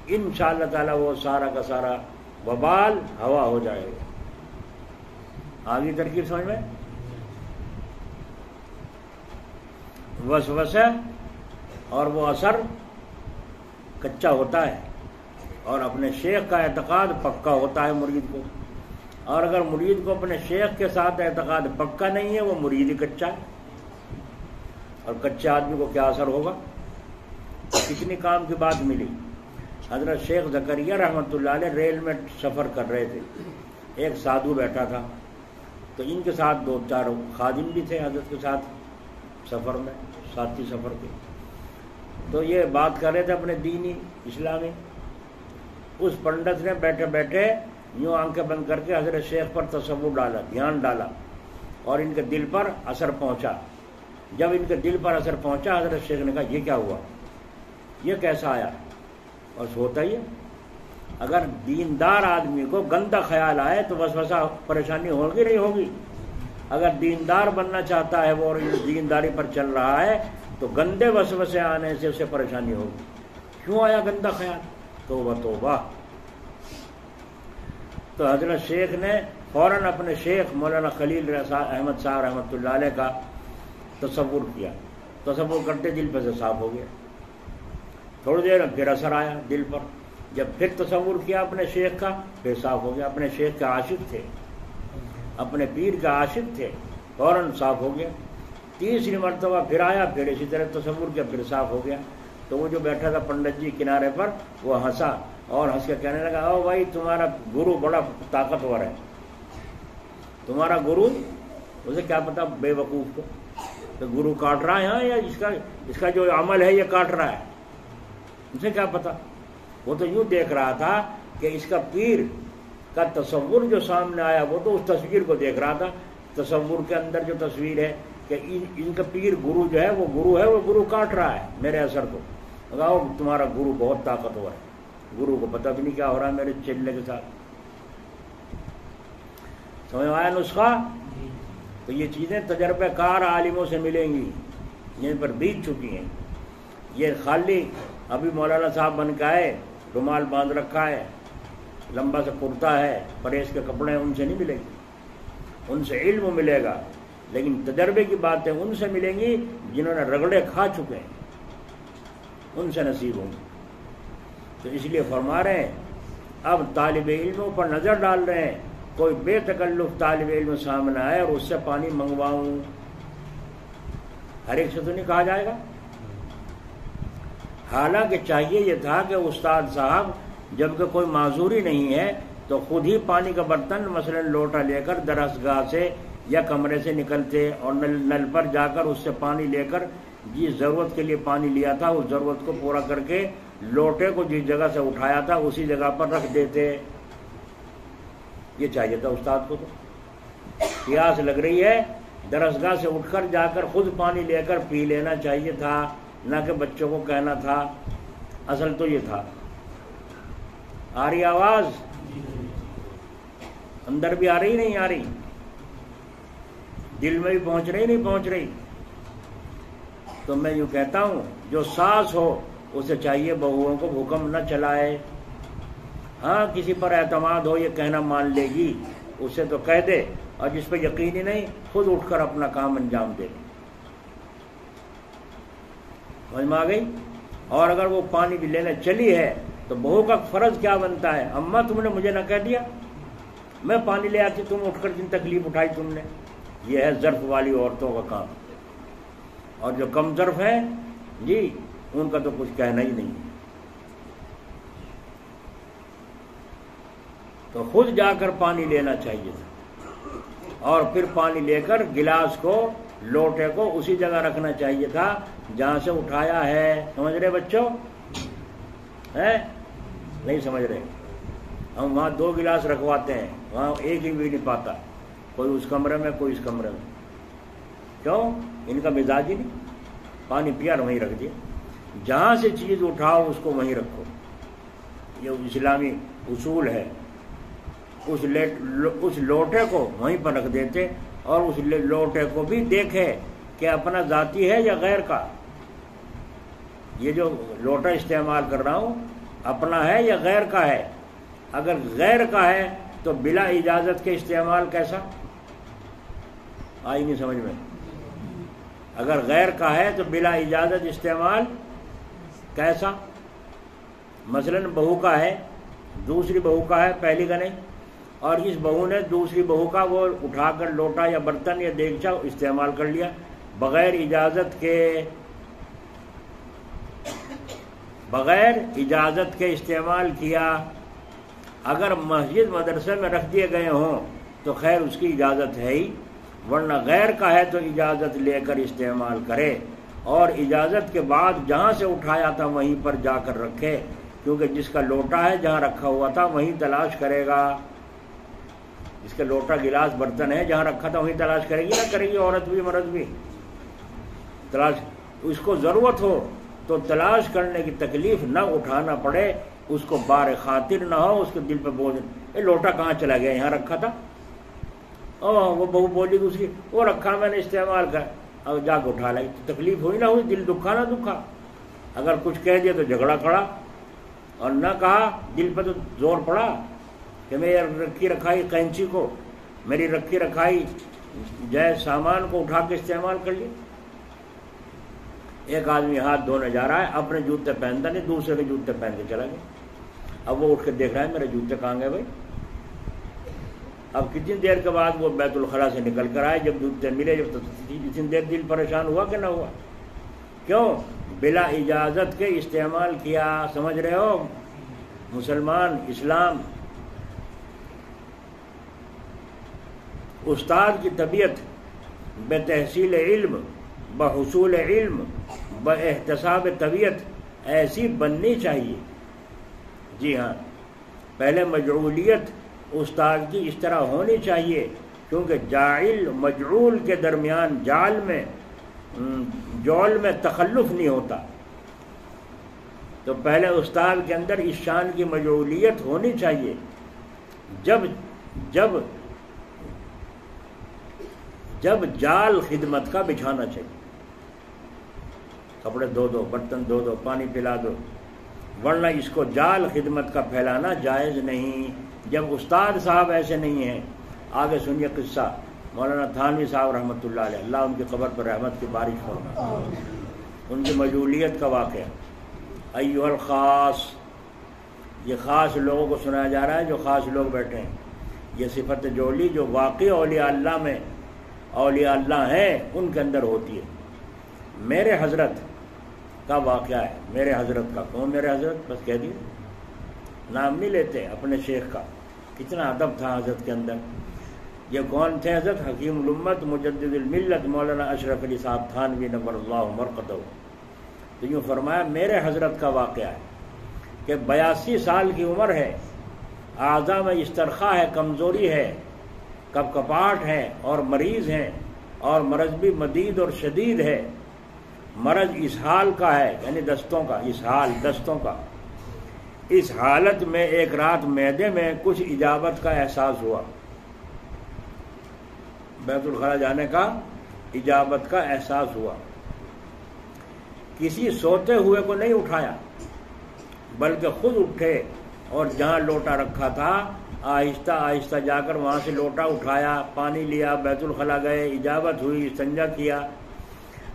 انشاءاللہ تعالی وہ سارا کا سارا وبال ہوا ہو جائے گا. آگے ترکیب سمجھ میں؟ وسوسہ اور وہ اثر کچا ہوتا ہے، اور اپنے شیخ کا اعتقاد پکا ہوتا ہے مرید کو. اور اگر مرید کو اپنے شیخ کے ساتھ اعتقاد پکا نہیں ہے وہ مرید ہی کچا ہے. اور کچے آدمی کو کیا اثر ہوگا؟ کتنی کام کی بات ملی. حضرت شیخ زکریا رحمۃ اللہ علیہ ریل میں سفر کر رہے تھے، ایک سادھو بیٹھا تھا، تو ان کے ساتھ 2-4 خادم بھی تھے حضرت کے ساتھ سفر میں، ساتھی سفر کے. تو یہ بات کر رہے تھے اپنے دینی اسلامی. اس پنڈت نے بیٹھے بیٹھے یوں آنکھیں بند کر کے حضرت شیخ پر تصور ڈالا، دھیان ڈالا، اور ان کے دل پر اثر پہنچا. جب ان کے دل پر اثر پہنچا حضرت شیخ نے کہا یہ کیا ہوا، یہ کیسا آیا؟ اور ہوتا ہی ہے، اگر دیندار آدمی کو گندا خیال آئے تو وسوسہ پریشانی ہوگی نہیں ہوگی؟ اگر دیندار بننا چاہتا ہے وہ اور دینداری پر چل رہا ہے تو گندے وسوسے آنے سے اسے پریشانی ہوگی. کیوں آیا گندا خیال؟ توبہ توبہ. تو حضرت شیخ نے فوراً اپنے شیخ مولانا خلیل احمد صاحب رحمۃ اللہ علیہ کا تصور کیا. تصور کرتے دل پہ سے صاف ہو گیا. تھوڑی دیر میں پھر اثر آیا دل پر. جب پھر تصور کیا اپنے شیخ کا پھر صاف ہو گیا. اپنے شیخ کے عاشق تھے، اپنے پیر کا عاشق تھے، فوراً صاف ہو گیا. تیسری مرتبہ پھر آیا، پھر اسی طرح تصور کیا، پھر صاف ہو گیا. تو وہ جو بیٹھا تھا پنڈت جی کنارے پر وہ ہنسا اور ہنس کے کہنے لگا او بھائی تمہارا گرو بڑا طاقتور ہے. تمہارا گرو، اسے کیا پتا بے وقوف کو، تو گرو کاٹ رہا ہے ہاں یا اس کا جو عمل ہے یہ کاٹ رہا ہے، اسے کیا پتا. وہ تو یوں دیکھ رہا تھا کہ اس کا پیر کا تصور جو سامنے آیا وہ تو اس تصویر کو دیکھ رہا تھا. تصور کے اندر جو تصویر ہے کہ ان کا پیر گرو جو ہے وہ گرو کاٹ رہا ہے میرے اثر کو. بتاؤ تمہارا گرو بہت طاقتور ہے. گرو کو پتہ بھی نہیں کیا ہو رہا ہے میرے چلنے کے ساتھ. سمجھ آیا نسخہ؟ تو یہ چیزیں تجربہ کار عالموں سے ملیں گی، جن پر بیت چکی ہیں. یہ خالی ابھی مولانا صاحب بن کے آئے، رومال باندھ رکھا ہے، لمبا سا کرتا ہے، پریس کے کپڑے، ان سے نہیں ملیں گی. ان سے علم ملے گا، لیکن تجربے کی باتیں ان سے ملیں گی جنہوں نے رگڑے کھا چکے ہیں، ان سے نصیب ہوں گی. تو اس لیے فرما رہے ہیں اب طالب علموں پر نظر ڈال رہے ہیں، کوئی بے تکلف طالب علم سامنے آئے اور اس سے پانی منگواؤں. ہر ایک سے تو نہیں کہا جائے گا. حالانکہ چاہیے یہ تھا کہ استاد صاحب جبکہ کوئی معذوری نہیں ہے تو خود ہی پانی کا برتن مثلا لوٹا لے کر درسگاہ سے یا کمرے سے نکلتے اور نل پر جا کر اس سے پانی لے کر جس ضرورت کے لیے پانی لیا تھا اس ضرورت کو پورا کر کے لوٹے کو جس جگہ سے اٹھایا تھا اسی جگہ پر رکھ دیتے. یہ چاہیے تھا استاد کو. تو پیاس لگ رہی ہے درسگاہ سے اٹھ کر جا کر خود پانی لے کر پی لینا چاہیے تھا، نہ کہ بچوں کو کہنا تھا. اصل تو یہ تھا. آ رہی آواز؟ اندر بھی آ رہی نہیں آ رہی؟ دل میں بھی پہنچ رہی نہیں پہنچ رہی؟ تو میں یوں کہتا ہوں جو ساس ہو اسے چاہیے بہوؤں کو حکم نہ چلائے. ہاں کسی پر اعتماد ہو یہ کہنا مان لے گی اسے تو کہہ دے، اور جس پہ یقین ہی نہیں خود اٹھ کر اپنا کام انجام دے. سمجھ میں آ گئی؟ اور اگر وہ پانی بھی لینے چلی ہے تو بہو کا فرض کیا بنتا ہے؟ اماں تم نے مجھے نہ کہہ دیا، میں پانی لے آتی، تم اٹھ کر جن تکلیف اٹھائی تم نے. یہ ہے ظرف والی عورتوں کا کام. اور جو کم ظرف ہیں جی ان کا تو کچھ کہنا ہی نہیں. تو خود جا کر پانی لینا چاہیے تھا، اور پھر پانی لے کر گلاس کو، لوٹے کو اسی جگہ رکھنا چاہیے تھا جہاں سے اٹھایا ہے۔ سمجھ رہے بچوں؟ ہیں نہیں سمجھ رہے؟ ہم وہاں 2 گلاس رکھواتے ہیں، وہاں ایک ہی بھی نہیں پاتا، کوئی اس کمرے میں کوئی اس کمرے میں۔ کیوں؟ ان کا مزاج ہی نہیں، پانی پیا وہیں رکھ دیا۔ جہاں سے چیز اٹھاؤ اس کو وہیں رکھو، یہ اسلامی اصول ہے۔ اس لوٹے کو وہیں پر رکھ دیتے، اور اس لوٹے کو بھی دیکھے کہ اپنا ذاتی ہے یا غیر کا۔ یہ جو لوٹا استعمال کر رہا ہوں اپنا ہے یا غیر کا ہے؟ اگر غیر کا ہے تو بلا اجازت کے استعمال کیسا؟ آئی نہیں سمجھ میں؟ اگر غیر کا ہے تو بلا اجازت استعمال کیسا؟ مثلا بہو کا ہے، دوسری بہو کا ہے، پہلی کا نہیں، اور اس بہو نے دوسری بہو کا وہ اٹھا کر لوٹا یا برتن یا دیگچا استعمال کر لیا بغیر اجازت کے استعمال کیا۔ اگر مسجد مدرسے میں رکھ دیے گئے ہوں تو خیر اس کی اجازت ہے ہی، ورنہ غیر کا ہے تو اجازت لے کر استعمال کرے، اور اجازت کے بعد جہاں سے اٹھایا تھا وہیں پر جا کر رکھے، کیونکہ جس کا لوٹا ہے جہاں رکھا ہوا تھا وہیں تلاش کرے گا۔ جس کا لوٹا گلاس برتن ہے جہاں رکھا تھا وہیں تلاش کرے گی، نہ کرے گی عورت بھی مرد بھی تلاش۔ اس کو ضرورت ہو تو تلاش کرنے کی تکلیف نہ اٹھانا پڑے، اس کو بار خاطر نہ ہو، اس کے دل پہ بوجھ، یہ لوٹا کہاں چلا گیا؟ یہاں رکھا تھا۔ وہ بہو بولی دوسری، وہ رکھا میں نے استعمال کر، اب جا کے اٹھا لائی، تکلیف ہوئی نہ ہوئی، دل دکھا نہ دکھا۔ اگر کچھ کہہ دیا تو جھگڑا کھڑا، اور نہ کہا دل پہ تو زور پڑا کہ میں رکھی رکھائی قینچی کو، میری رکھی رکھائی جائز سامان کو اٹھا کے استعمال کر لیا۔ ایک آدمی ہاتھ دھونے جا رہا ہے، اپنے جوتے پہنتا نہیں، دوسرے کے جوتے پہن کے چلا گیا۔ اب وہ اٹھ کے دیکھ رہا ہے میرے جوتے کہاں گئے بھائی؟ اب کتنی دیر کے بعد وہ بیت الخلا سے نکل کر آئے، جب جوتے ملے، جب اتنی دیر دل پریشان ہوا کہ نہ ہوا؟ کیوں؟ بلا اجازت کے استعمال کیا۔ سمجھ رہے ہو مسلمان؟ اسلام استاد کی طبیعت بتحصیل علم، بحصول علم، باحتساب طبیعت ایسی بننی چاہیے۔ جی ہاں، پہلے مجعولیت استاد کی اس طرح ہونی چاہیے، کیونکہ جاعل مجعول کے درمیان جول میں تخلف نہیں ہوتا، تو پہلے استاد کے اندر اس شان کی مجعولیت ہونی چاہیے۔ جب جال خدمت کا بچھانا چاہیے، کپڑے دھو دو، برتن دھو دو، پانی پلا دو، ورنہ اس کو جال خدمت کا پھیلانا جائز نہیں۔ جب استاد صاحب ایسے نہیں ہیں، آگے سنیے قصہ مولانا تھانوی صاحب رحمۃ اللہ علیہ، اللہ ان کی قبر پر رحمت کی بارش فرمائے، ان کی مجعولیت کا واقعہ۔ ایھا الخاص، یہ خاص لوگوں کو سنایا جا رہا ہے جو خاص لوگ بیٹھے ہیں۔ یہ صفت جولی جو واقعی اولیاء اللہ میں اولیاء اللہ ہیں ان کے اندر ہوتی ہے۔ میرے حضرت کا واقعہ ہے، میرے حضرت کا۔ کون میرے حضرت؟ بس کہہ دیے، نام نہیں لیتے اپنے شیخ کا۔ کتنا ادب تھا حضرت کے اندر۔ یہ کون تھے حضرت؟ حکیم الامت مجدد الملت مولانا اشرف علی صاحب تھانوی نور اللہ مرقدہ۔ تو یوں فرمایا میرے حضرت کا واقعہ ہے کہ 82 سال کی عمر ہے، اعضاء میں استرخاء ہے، کمزوری ہے، کپ کپاہٹ ہے، اور مریض ہیں، اور مرض بھی مدید اور شدید ہے۔ مرض اسہال کا ہے، یعنی دستوں کا، اسہال دستوں کا۔ اس حالت میں ایک رات معدے میں کچھ اجابت کا احساس ہوا، بیت الخلا جانے کا اجابت کا احساس ہوا۔ کسی سوتے ہوئے کو نہیں اٹھایا، بلکہ خود اٹھے اور جہاں لوٹا رکھا تھا آہستہ آہستہ جا کر وہاں سے لوٹا اٹھایا، پانی لیا، بیت الخلا گئے، اجابت ہوئی، استنجا کیا۔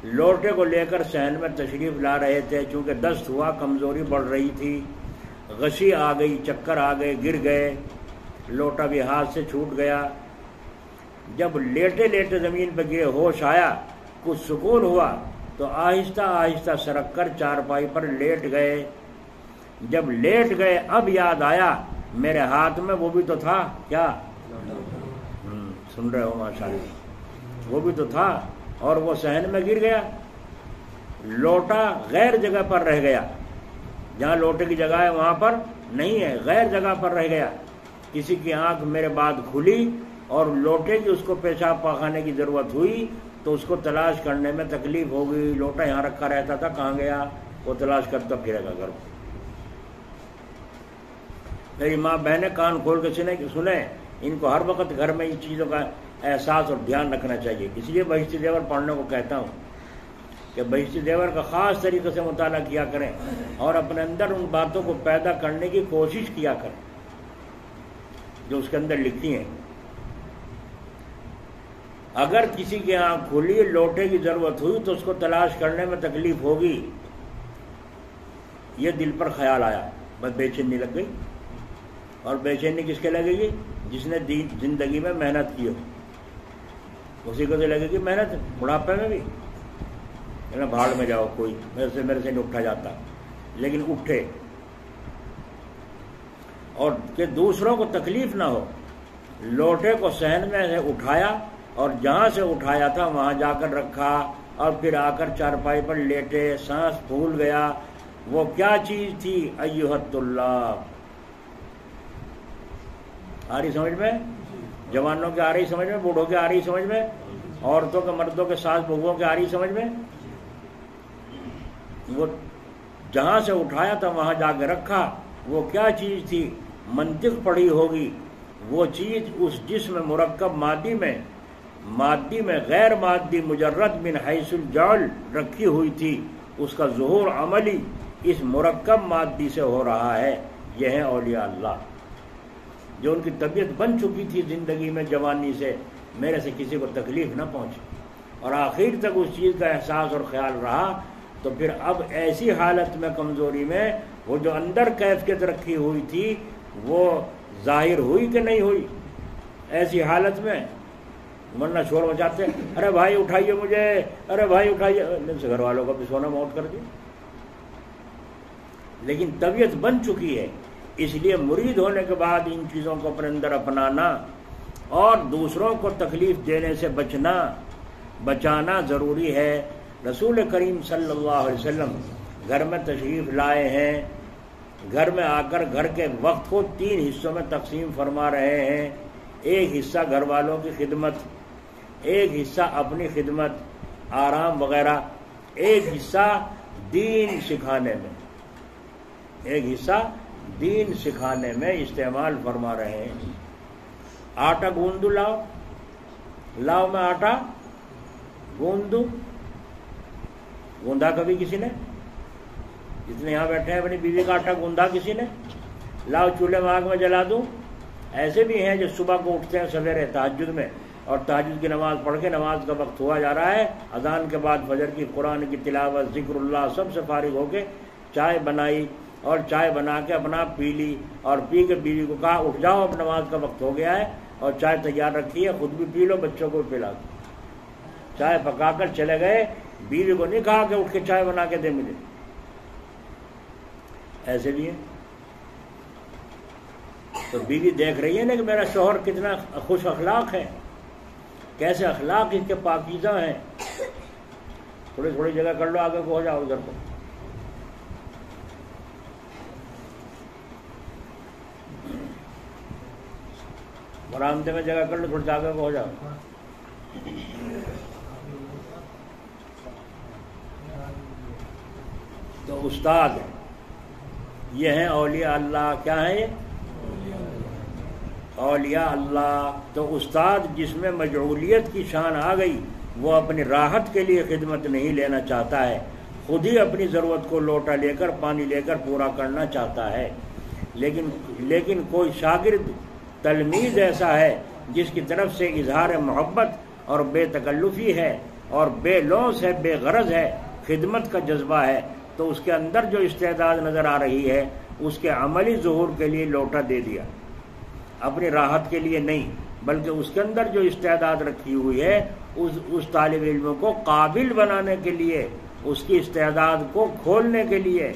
لوٹے کو لے کر صحن میں تشریف لا رہے تھے، چونکہ دست ہوا، کمزوری بڑھ رہی تھی، غشی آ گئی، چکر آ گئے، گر گئے، لوٹا بھی ہاتھ سے چھوٹ گیا۔ جب لیٹے لیٹے زمین پہ گرے، ہوش آیا، کچھ سکون ہوا تو آہستہ آہستہ سرک کر چارپائی پر لیٹ گئے۔ جب لیٹ گئے اب یاد آیا میرے ہاتھ میں وہ بھی تو تھا کیا، سن رہے ہو ماشاءاللہ، وہ بھی تو تھا، اور وہ صحن میں گر گیا، لوٹا غیر جگہ پر رہ گیا، جہاں لوٹے کی جگہ ہے وہاں پر نہیں ہے، غیر جگہ پر رہ گیا۔ کسی کی آنکھ میرے بعد کھلی اور لوٹے کی اس کو پیشاب پاخانے کی ضرورت ہوئی تو اس کو تلاش کرنے میں تکلیف ہوگی، لوٹا یہاں رکھا رہتا تھا کہاں گیا، وہ تلاش کرتا پھرے گا گھر۔ میری ماں بہنیں کان کھول کے سنیں، ان کو ہر وقت گھر میں ان چیزوں کا احساس اور دھیان رکھنا چاہیے۔ اس لیے بہشتی زیور پڑھنے کو کہتا ہوں کہ بہشتی زیور کا خاص طریقے سے مطالعہ کیا کریں اور اپنے اندر ان باتوں کو پیدا کرنے کی کوشش کیا کریں جو اس کے اندر لکھی ہیں۔ اگر کسی کی آنکھ کھلی، لوٹے کی ضرورت ہوئی تو اس کو تلاش کرنے میں تکلیف ہوگی، یہ دل پر خیال آیا، بس بے چینی لگ گئی۔ اور بے چینی کس کے لگے گی؟ جس نے زندگی میں محنت کی ہو، اسی کو تو لگے گی محنت بڑھاپے میں بھی۔ بھاڑ میں جاؤ، کوئی میرے سے نہیں اٹھا جاتا، لیکن اٹھے اور کہ دوسروں کو تکلیف نہ ہو، لوٹے کو صحن میں سے اٹھایا اور جہاں سے اٹھایا تھا وہاں جا کر رکھا، اور پھر آ کر چارپائی پر لیٹے، سانس پھول گیا۔ وہ کیا چیز تھی؟ ایھا الطلاب۔ آ رہی سمجھ میں؟ جوانوں کے آ رہی سمجھ میں، بوڑھوں کے آ رہی سمجھ میں، عورتوں کے، مردوں کے، ساس بہوؤں کے آ رہی سمجھ میں؟ وہ جہاں سے اٹھایا تھا وہاں جا کے رکھا، وہ کیا چیز تھی؟ منطق پڑھی ہوگی، وہ چیز اس جسم مرکب مادی میں غیر مادی مجرد من حیث الجعل رکھی ہوئی تھی، اس کا ظہور عملی اس مرکب مادی سے ہو رہا ہے۔ یہ ہیں اولیاء اللہ، جو ان کی طبیعت بن چکی تھی زندگی میں جوانی سے، میرے سے کسی کو تکلیف نہ پہنچے، اور آخر تک اس چیز کا احساس اور خیال رہا۔ تو پھر اب ایسی حالت میں، کمزوری میں، وہ جو اندر کیفیت رکھی ہوئی تھی وہ ظاہر ہوئی کہ نہیں ہوئی ایسی حالت میں؟ ورنہ شور مچاتے، ارے بھائی اٹھائیے مجھے، ارے بھائی اٹھائیے، سے گھر والوں کا بھی سونا موت کر دیا۔ لیکن طبیعت بن چکی ہے، اس لیے مرید ہونے کے بعد ان چیزوں کو اپنے اندر اپنانا اور دوسروں کو تکلیف دینے سے بچانا ضروری ہے۔ رسول کریم صلی اللہ علیہ وسلم گھر میں تشریف لائے ہیں، گھر میں آ کر گھر کے وقت کو 3 حصوں میں تقسیم فرما رہے ہیں۔ ایک حصہ گھر والوں کی خدمت، ایک حصہ اپنی خدمت، آرام وغیرہ، ایک حصہ دین سکھانے میں، ایک حصہ دین سکھانے میں استعمال فرما رہے ہیں۔ آٹا گوندو، لاؤ میں آٹا گوندو، گوندا کبھی کسی نے؟ جتنے یہاں بیٹھے ہیں اپنی بیوی کا آٹا گوندا کسی نے؟ لاؤ چولہے میں آگ میں جلا دوں۔ ایسے بھی ہیں جو صبح کو اٹھتے ہیں سویرے تہجد میں، اور تہجد کی نماز پڑھ کے، نماز کا وقت ہوا جا رہا ہے، اذان کے بعد فجر کی قرآن کی تلاوت، ذکر اللہ سب سے فارغ ہو کے چائے بنائی، اور چائے بنا کے اپنا پی لی، اور پی کے بیوی کو کہا اٹھ جاؤ اب نماز کا وقت ہو گیا ہے، اور چائے تیار رکھی ہے، خود بھی پی لو، بچوں کو بھی پلا دو۔ چائے پکا کر چلے گئے، بیوی کو نہیں کہا کہ اٹھ کے چائے بنا کے دے مجھے۔ ایسے بھی ہے۔ تو بیوی دیکھ رہی ہے نا کہ میرا شوہر کتنا خوش اخلاق ہے، کیسے اخلاق اس کے پاکیزہ ہیں۔ تھوڑی تھوڑی جگہ کر لو، آگے کو ہو جاؤ، ادھر کو۔ برآمدے میں جگہ کر لو، تھوڑی آگے کو ہو جاؤ۔ تو استاد یہ ہیں اولیاء اللہ۔ کیا ہے یہ؟ اولیاء اللہ۔ تو استاد جس میں مجعولیت کی شان آ گئی، وہ اپنی راحت کے لیے خدمت نہیں لینا چاہتا ہے، خود ہی اپنی ضرورت کو لوٹا لے کر، پانی لے کر پورا کرنا چاہتا ہے۔ لیکن کوئی شاگرد، تلمیذ ایسا ہے جس کی طرف سے اظہار محبت اور بے تکلفی ہے، اور بے لوث ہے، بے غرض ہے، خدمت کا جذبہ ہے، تو اس کے اندر جو استعداد نظر آ رہی ہے اس کے عملی ظہور کے لیے لوٹا دے دیا، اپنی راحت کے لیے نہیں، بلکہ اس کے اندر جو استعداد رکھی ہوئی ہے اس طالب علم کو قابل بنانے کے لیے، اس کی استعداد کو کھولنے کے لیے،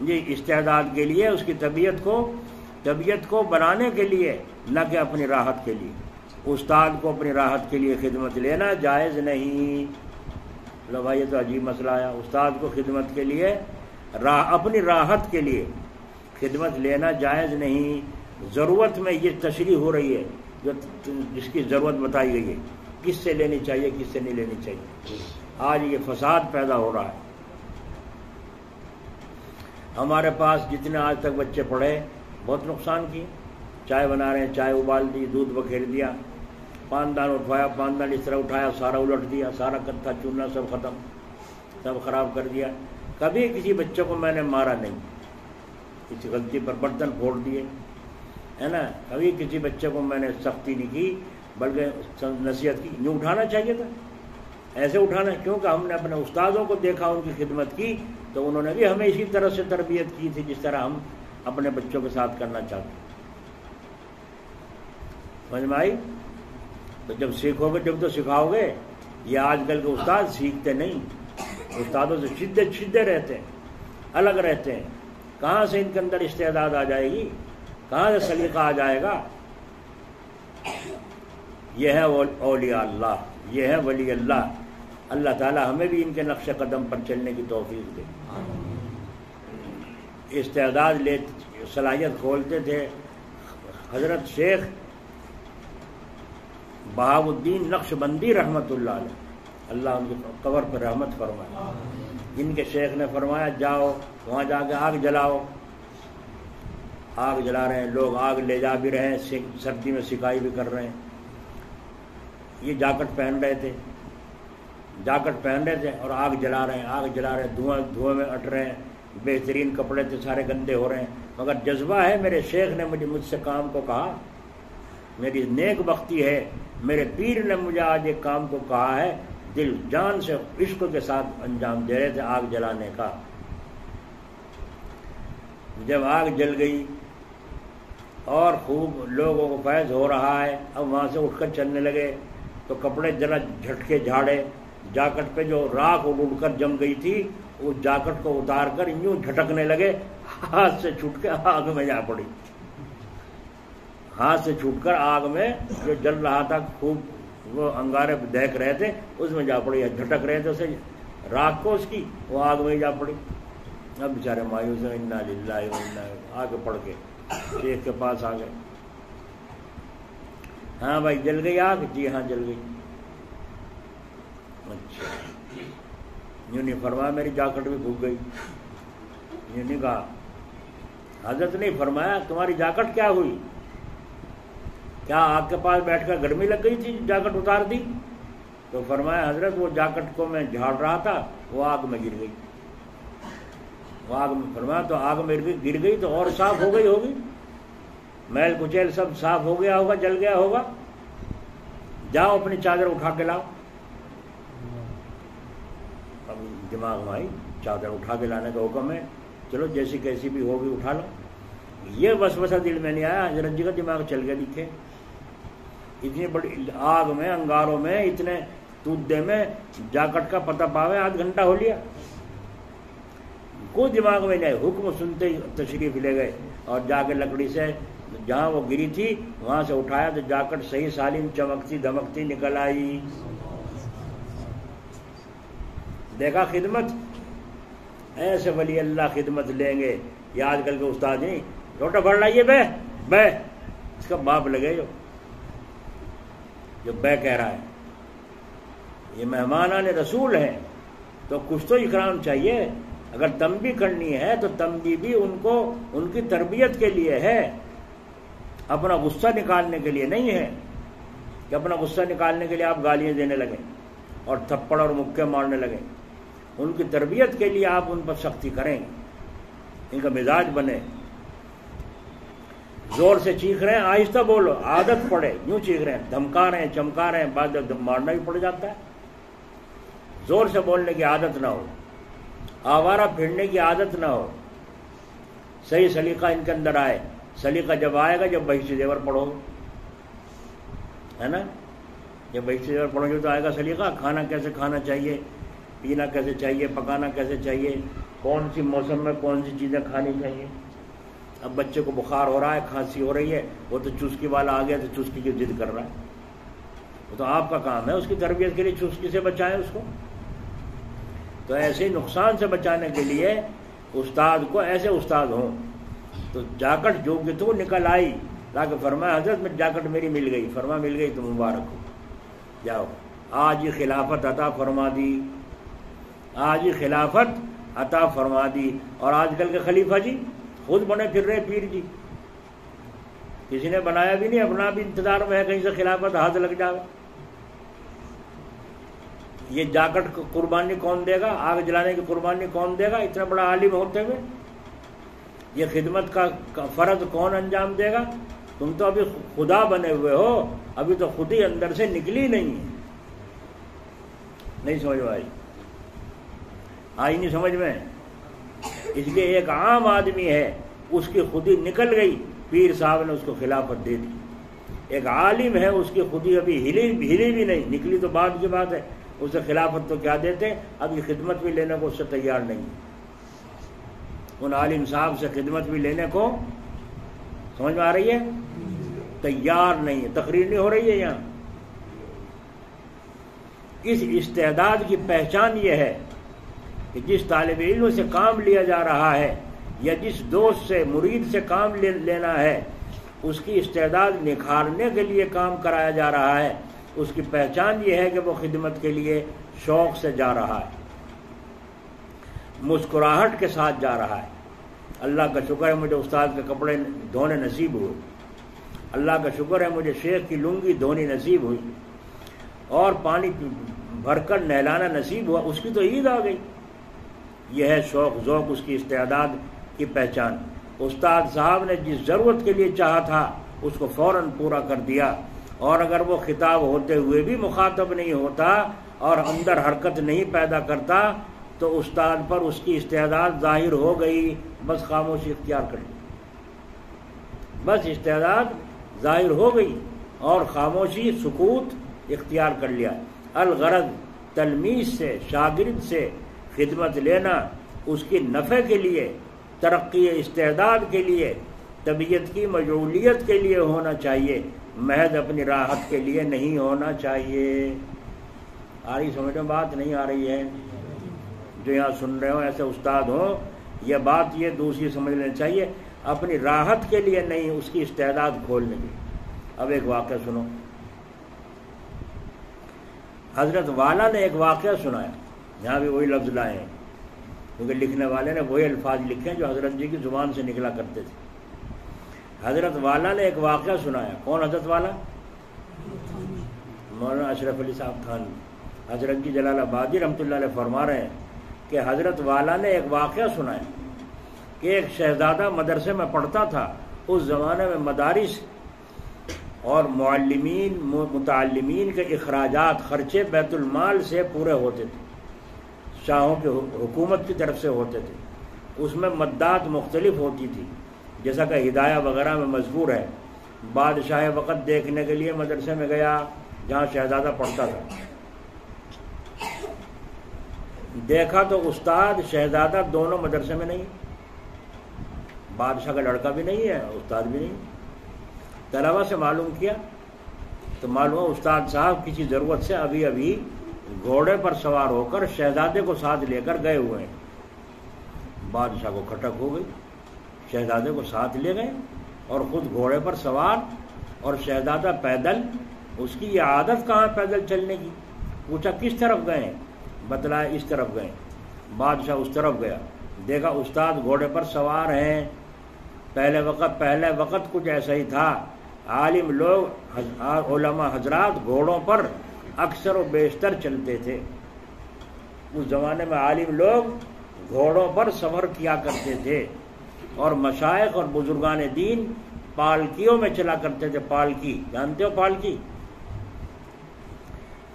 یہ استعداد کے لیے اس کی طبیعت کو طبیعت کو بنانے کے لیے، نہ کہ اپنی راحت کے لیے۔ استاد کو اپنی راحت کے لیے خدمت لینا جائز نہیں۔ لو بھائی، یہ تو عجیب مسئلہ آیا۔ استاد کو خدمت کے لیے، اپنی راحت کے لیے خدمت لینا جائز نہیں۔ ضرورت میں یہ تشریح ہو رہی ہے، جس کی ضرورت بتائی گئی ہے، کس سے لینی چاہیے، کس سے نہیں لینی چاہیے۔ آج یہ فساد پیدا ہو رہا ہے۔ ہمارے پاس جتنے آج تک بچے پڑھے، بہت نقصان کیے۔ چائے بنا رہے ہیں، چائے ابال دی، دودھ بکھیر دیا، پاندان اٹھوایا، پاندان اس طرح اٹھایا، سارا الٹ دیا، سارا کتھا چونا سب ختم، سب خراب کر دیا۔ کبھی کسی بچے کو میں نے مارا نہیں، کسی غلطی پر برتن پھوڑ دیے، ہے نا۔ کبھی کسی بچے کو میں نے سختی نہیں کی، بلکہ نصیحت کی۔ یوں اٹھانا چاہیے تھا، ایسے اٹھانا، کیونکہ ہم نے اپنے استادوں کو دیکھا، ان کی خدمت کی، تو انہوں نے بھی ہمیں اسی طرح سے تربیت کی تھی جس طرح ہم اپنے بچوں کے ساتھ کرنا چاہتے ہیں۔ سمجھ میں آئی؟ تو جب سیکھو گے، جب تو سکھاؤ گے۔ یہ آج کل کے استاد سیکھتے نہیں، استادوں سے چھدے رہتے ہیں، الگ رہتے ہیں۔ کہاں سے ان کے اندر استعداد آ جائے گی، کہاں سے سلیقہ آ جائے گا؟ یہ ہے اولیاء اللہ، یہ ہے ولی اللہ۔ اللہ تعالی ہمیں بھی ان کے نقش قدم پر چلنے کی توفیق دے۔ استعداد صلاحیت کھولتے تھے حضرت شیخ بہاء الدین نقشبندی رحمۃ اللہ علیہ، اللہ ان کی قبر پر رحمت فرمائے۔ جن کے شیخ نے فرمایا جاؤ وہاں جا کے آگ جلاؤ، آگ جلا رہے ہیں لوگ، آگ لے جا بھی رہے ہیں، سردی میں سکائی بھی کر رہے ہیں۔ یہ جاکٹ پہن رہے تھے، جاکٹ پہن رہے تھے اور آگ جلا رہے ہیں، آگ جلا رہے ہیں، دھوئیں میں اٹ رہے ہیں، بہترین کپڑے تھے، سارے گندے ہو رہے ہیں، مگر جذبہ ہے۔ میرے شیخ نے مجھ سے کام کو کہا، میری نیک بختی ہے، میرے پیر نے مجھے آج ایک کام کو کہا ہے، دل جان سے عشق کے ساتھ انجام دے رہے تھے آگ جلانے کا۔ جب آگ جل گئی اور خوب لوگوں کو فیض ہو رہا ہے، اب وہاں سے اٹھ کر چلنے لگے تو کپڑے ذرا جھٹکے جھاڑے، جاکٹ پہ جو راکھ اڑ کر جم گئی تھی، اس جاکٹ کو اتار کر یوں جھٹکنے لگے، ہاتھ سے چھوٹ کے آگ میں جا پڑی۔ ہاتھ سے چھوٹ کر آگ میں جو جل رہا تھا، خوب وہ انگارے دیکھ رہے تھے، اس میں جا پڑی، جھٹک رہے تھے اسے راکھ کو، اس کی وہ آگ میں جا پڑی۔ اب بیچارے مایوس ہیں، انا للہ و انا آگے پڑھ کے شیخ کے پاس آ گئے۔ ہاں بھائی جل گئی آگ؟ جی ہاں جل گئی۔ اچھا، یوں نہیں فرمایا میری جاکٹ بھی بھوک گئی، یوں نہیں کہا۔ حضرت نے فرمایا تمہاری جاکٹ کیا ہوئی؟ کیا آگ کے پاس بیٹھ کر گرمی لگ گئی تھی، جاکٹ اتار دی؟ تو فرمایا حضرت وہ جاکٹ کو میں جھاڑ رہا تھا، وہ آگ میں گر گئی۔ وہ آگ میں، فرمایا تو آگ میں گر گئی تو اور صاف ہو گئی ہوگی، میل کچیل سب صاف ہو گیا ہوگا، جل گیا ہوگا، جاؤ اپنی چادر اٹھا کے لاؤ۔ اب دماغ میں آئی، چادر اٹھا کے لانے کا حکم ہے، چلو جیسی کیسی بھی ہوگی اٹھا لو۔ یہ وسوسہ دل میں نہیں آیا، حضرت جی کا دماغ چل گیا دیکھے، اتنی بڑی آگ میں، انگاروں میں، اتنے تودے میں جاکٹ کا پتہ پاوے، آدھ گھنٹہ ہو لیا، کوئی دماغ میں نہیں۔ حکم سنتے ہی تشریف لے گئے اور جا کے لکڑی سے جہاں وہ گری تھی وہاں سے اٹھایا تو جاکٹ صحیح سالم چمکتی دھمکتی نکل آئی۔ دیکھا خدمت، ایسے ولی اللہ خدمت لیں گے۔ یہ آج کل کے استاد نہیں، لوٹا بھر لائیے بے بے، اس کا باپ لگے جو بے کہہ رہا ہے۔ یہ مہمانان رسول ہیں تو کچھ تو اکرام چاہیے۔ اگر تنبیہ کرنی ہے تو تنبیہ بھی ان کو ان کی تربیت کے لیے ہے، اپنا غصہ نکالنے کے لیے نہیں ہے کہ اپنا غصہ نکالنے کے لیے آپ گالیاں دینے لگیں اور تھپڑ اور مکے مارنے لگیں۔ ان کی تربیت کے لیے آپ ان پر سختی کریں، ان کا مزاج بنے۔ زور سے چیخ رہے ہیں، آہستہ بولو، عادت پڑے۔ یوں چیخ رہے ہیں، دھمکا رہے ہیں، چمکا رہے ہیں، بعد مارنا بھی پڑ جاتا ہے۔ زور سے بولنے کی عادت نہ ہو، آوارہ پھرنے کی عادت نہ ہو، صحیح سلیقہ ان کے اندر آئے۔ سلیقہ جب آئے گا جب بہشتی زیور پڑھو، ہے نا، جب بہشتی زیور پڑھو گے تو آئے گا سلیقہ۔ کھانا کیسے کھانا چاہیے، پینا کیسے چاہیے، پکانا کیسے چاہیے، کون سی موسم میں کون سی چیزیں کھانی چاہیے، اب بچے کو بخار ہو رہا ہے، کھانسی ہو رہی ہے، وہ تو چسکی والا آ گیا تو چسکی کی ضد کر رہا ہے. وہ تو آپ کا کام ہے اس کی تربیت کے لیے چسکی سے بچائیں اس کو. تو ایسے نقصان سے بچانے کے لیے استاد کو ایسے استاد ہوں. تو جاکٹ جو کہ تو نکل آئی، لا کے فرمایا حضرت میں جاکٹ میری مل گئی. فرما مل گئی تو مبارک ہو، جاؤ. آج ہی خلافت عطا فرما دی، آج ہی خلافت عطا فرما دی. اور آج کل کے خلیفہ جی خود بنے پھر رہے پیر جی، کسی نے بنایا بھی نہیں، اپنا بھی انتظار میں ہے کہیں سے خلافت ہاتھ لگ جائے. یہ جاکٹ قربانی کون دے گا؟ آگ جلانے کی قربانی کون دے گا اتنا بڑا عالم ہوتے ہوئے؟ یہ خدمت کا فرض کون انجام دے گا؟ تم تو ابھی خدا بنے ہوئے ہو، ابھی تو خود ہی اندر سے نکلی نہیں. نہیں سمجھ میں آئی نہیں سمجھ میں. اس لیے ایک عام آدمی ہے، اس کی خودی نکل گئی، پیر صاحب نے اس کو خلافت دے دی. ایک عالم ہے، اس کی خودی ابھی ہلی بھی نہیں، نکلی تو بعد کی بات ہے. اسے خلافت تو کیا دیتے، ابھی خدمت بھی لینے کو اس سے تیار نہیں. ان عالم صاحب سے خدمت بھی لینے کو سمجھ میں آ رہی ہے تیار نہیں ہے. تقریر نہیں ہو رہی ہے یہاں. اس استعداد کی پہچان یہ ہے کہ جس طالب علم سے کام لیا جا رہا ہے یا جس دوست سے مرید سے کام لینا ہے، اس کی استعداد نکھارنے کے لیے کام کرایا جا رہا ہے. اس کی پہچان یہ ہے کہ وہ خدمت کے لیے شوق سے جا رہا ہے، مسکراہٹ کے ساتھ جا رہا ہے. اللہ کا شکر ہے مجھے استاد کے کپڑے دھونے نصیب ہوئے، اللہ کا شکر ہے مجھے شیخ کی لنگی دھونی نصیب ہوئی، اور پانی بھر کر نہلانا نصیب ہوا. اس کی تو عید آ گئی. یہ ہے شوق ذوق، اس کی استعداد کی پہچان. استاد صاحب نے جس ضرورت کے لیے چاہا تھا اس کو فوراً پورا کر دیا. اور اگر وہ خطاب ہوتے ہوئے بھی مخاطب نہیں ہوتا اور اندر حرکت نہیں پیدا کرتا تو استاد پر اس کی استعداد ظاہر ہو گئی، بس خاموشی اختیار کر لی. بس استعداد ظاہر ہو گئی اور خاموشی سکوت اختیار کر لیا. الغرض تلمیذ سے، شاگرد سے خدمت لینا اس کی نفع کے لیے، ترقی استعداد کے لیے، طبیعت کی مجعولیت کے لیے ہونا چاہیے، محض اپنی راحت کے لیے نہیں ہونا چاہیے. آ رہی سمجھ میں بات؟ نہیں آ رہی ہے؟ جو یہاں سن رہے ہو ایسے استاد ہوں، یہ بات یہ دوسری سمجھ لینی چاہیے، اپنی راحت کے لیے نہیں، اس کی استعداد کھولنے کی. اب ایک واقعہ سنو. حضرت والا نے ایک واقعہ سنایا، یہاں بھی وہی لفظ لائے ہیں کیونکہ لکھنے والے نے وہی الفاظ لکھے ہیں جو حضرت جی کی زبان سے نکلا کرتے تھے. حضرت والا نے ایک واقعہ سنایا. کون حضرت والا؟ مولانا اشرف علی صاحب تھانوی. حضرت جی جلال آبادی رحمۃ اللہ علیہ فرما رہے ہیں کہ حضرت والا نے ایک واقعہ سنایا کہ ایک شہزادہ مدرسے میں پڑھتا تھا. اس زمانے میں مدارس اور معلمین متعلمین کے اخراجات خرچے بیت المال سے پورے ہوتے تھے، شاہوں کی حکومت کی طرف سے ہوتے تھے. اس میں مدات مختلف ہوتی تھی، جیسا کہ ہدایہ وغیرہ میں مذکور ہے. بادشاہ وقت دیکھنے کے لیے مدرسے میں گیا جہاں شہزادہ پڑھتا تھا. دیکھا تو استاد شہزادہ دونوں مدرسے میں نہیں، بادشاہ کا لڑکا بھی نہیں ہے، استاد بھی نہیں. طلبہ سے معلوم کیا تو معلوم ہوا استاد صاحب کسی ضرورت سے ابھی ابھی گھوڑے پر سوار ہو کر شہزادے کو ساتھ لے کر گئے ہوئے ہیں. بادشاہ کو کھٹک ہو گئی، شہزادے کو ساتھ لے گئے اور خود گھوڑے پر سوار، اور شہزادہ پیدل. اس کی یہ عادت کہاں پیدل چلنے کی؟ پوچھا کس طرف گئے ہیں؟ بتلایا اس طرف گئے. بادشاہ اس طرف گیا، دیکھا استاد گھوڑے پر سوار ہیں. پہلے وقت کچھ ایسا ہی تھا. عالم لوگ علماء حضرات گھوڑوں پر اکثر و بیشتر چلتے تھے. اس زمانے میں عالم لوگ گھوڑوں پر سفر کیا کرتے تھے، اور مشائخ اور بزرگان دین پالکیوں میں چلا کرتے تھے. پالکی جانتے ہو؟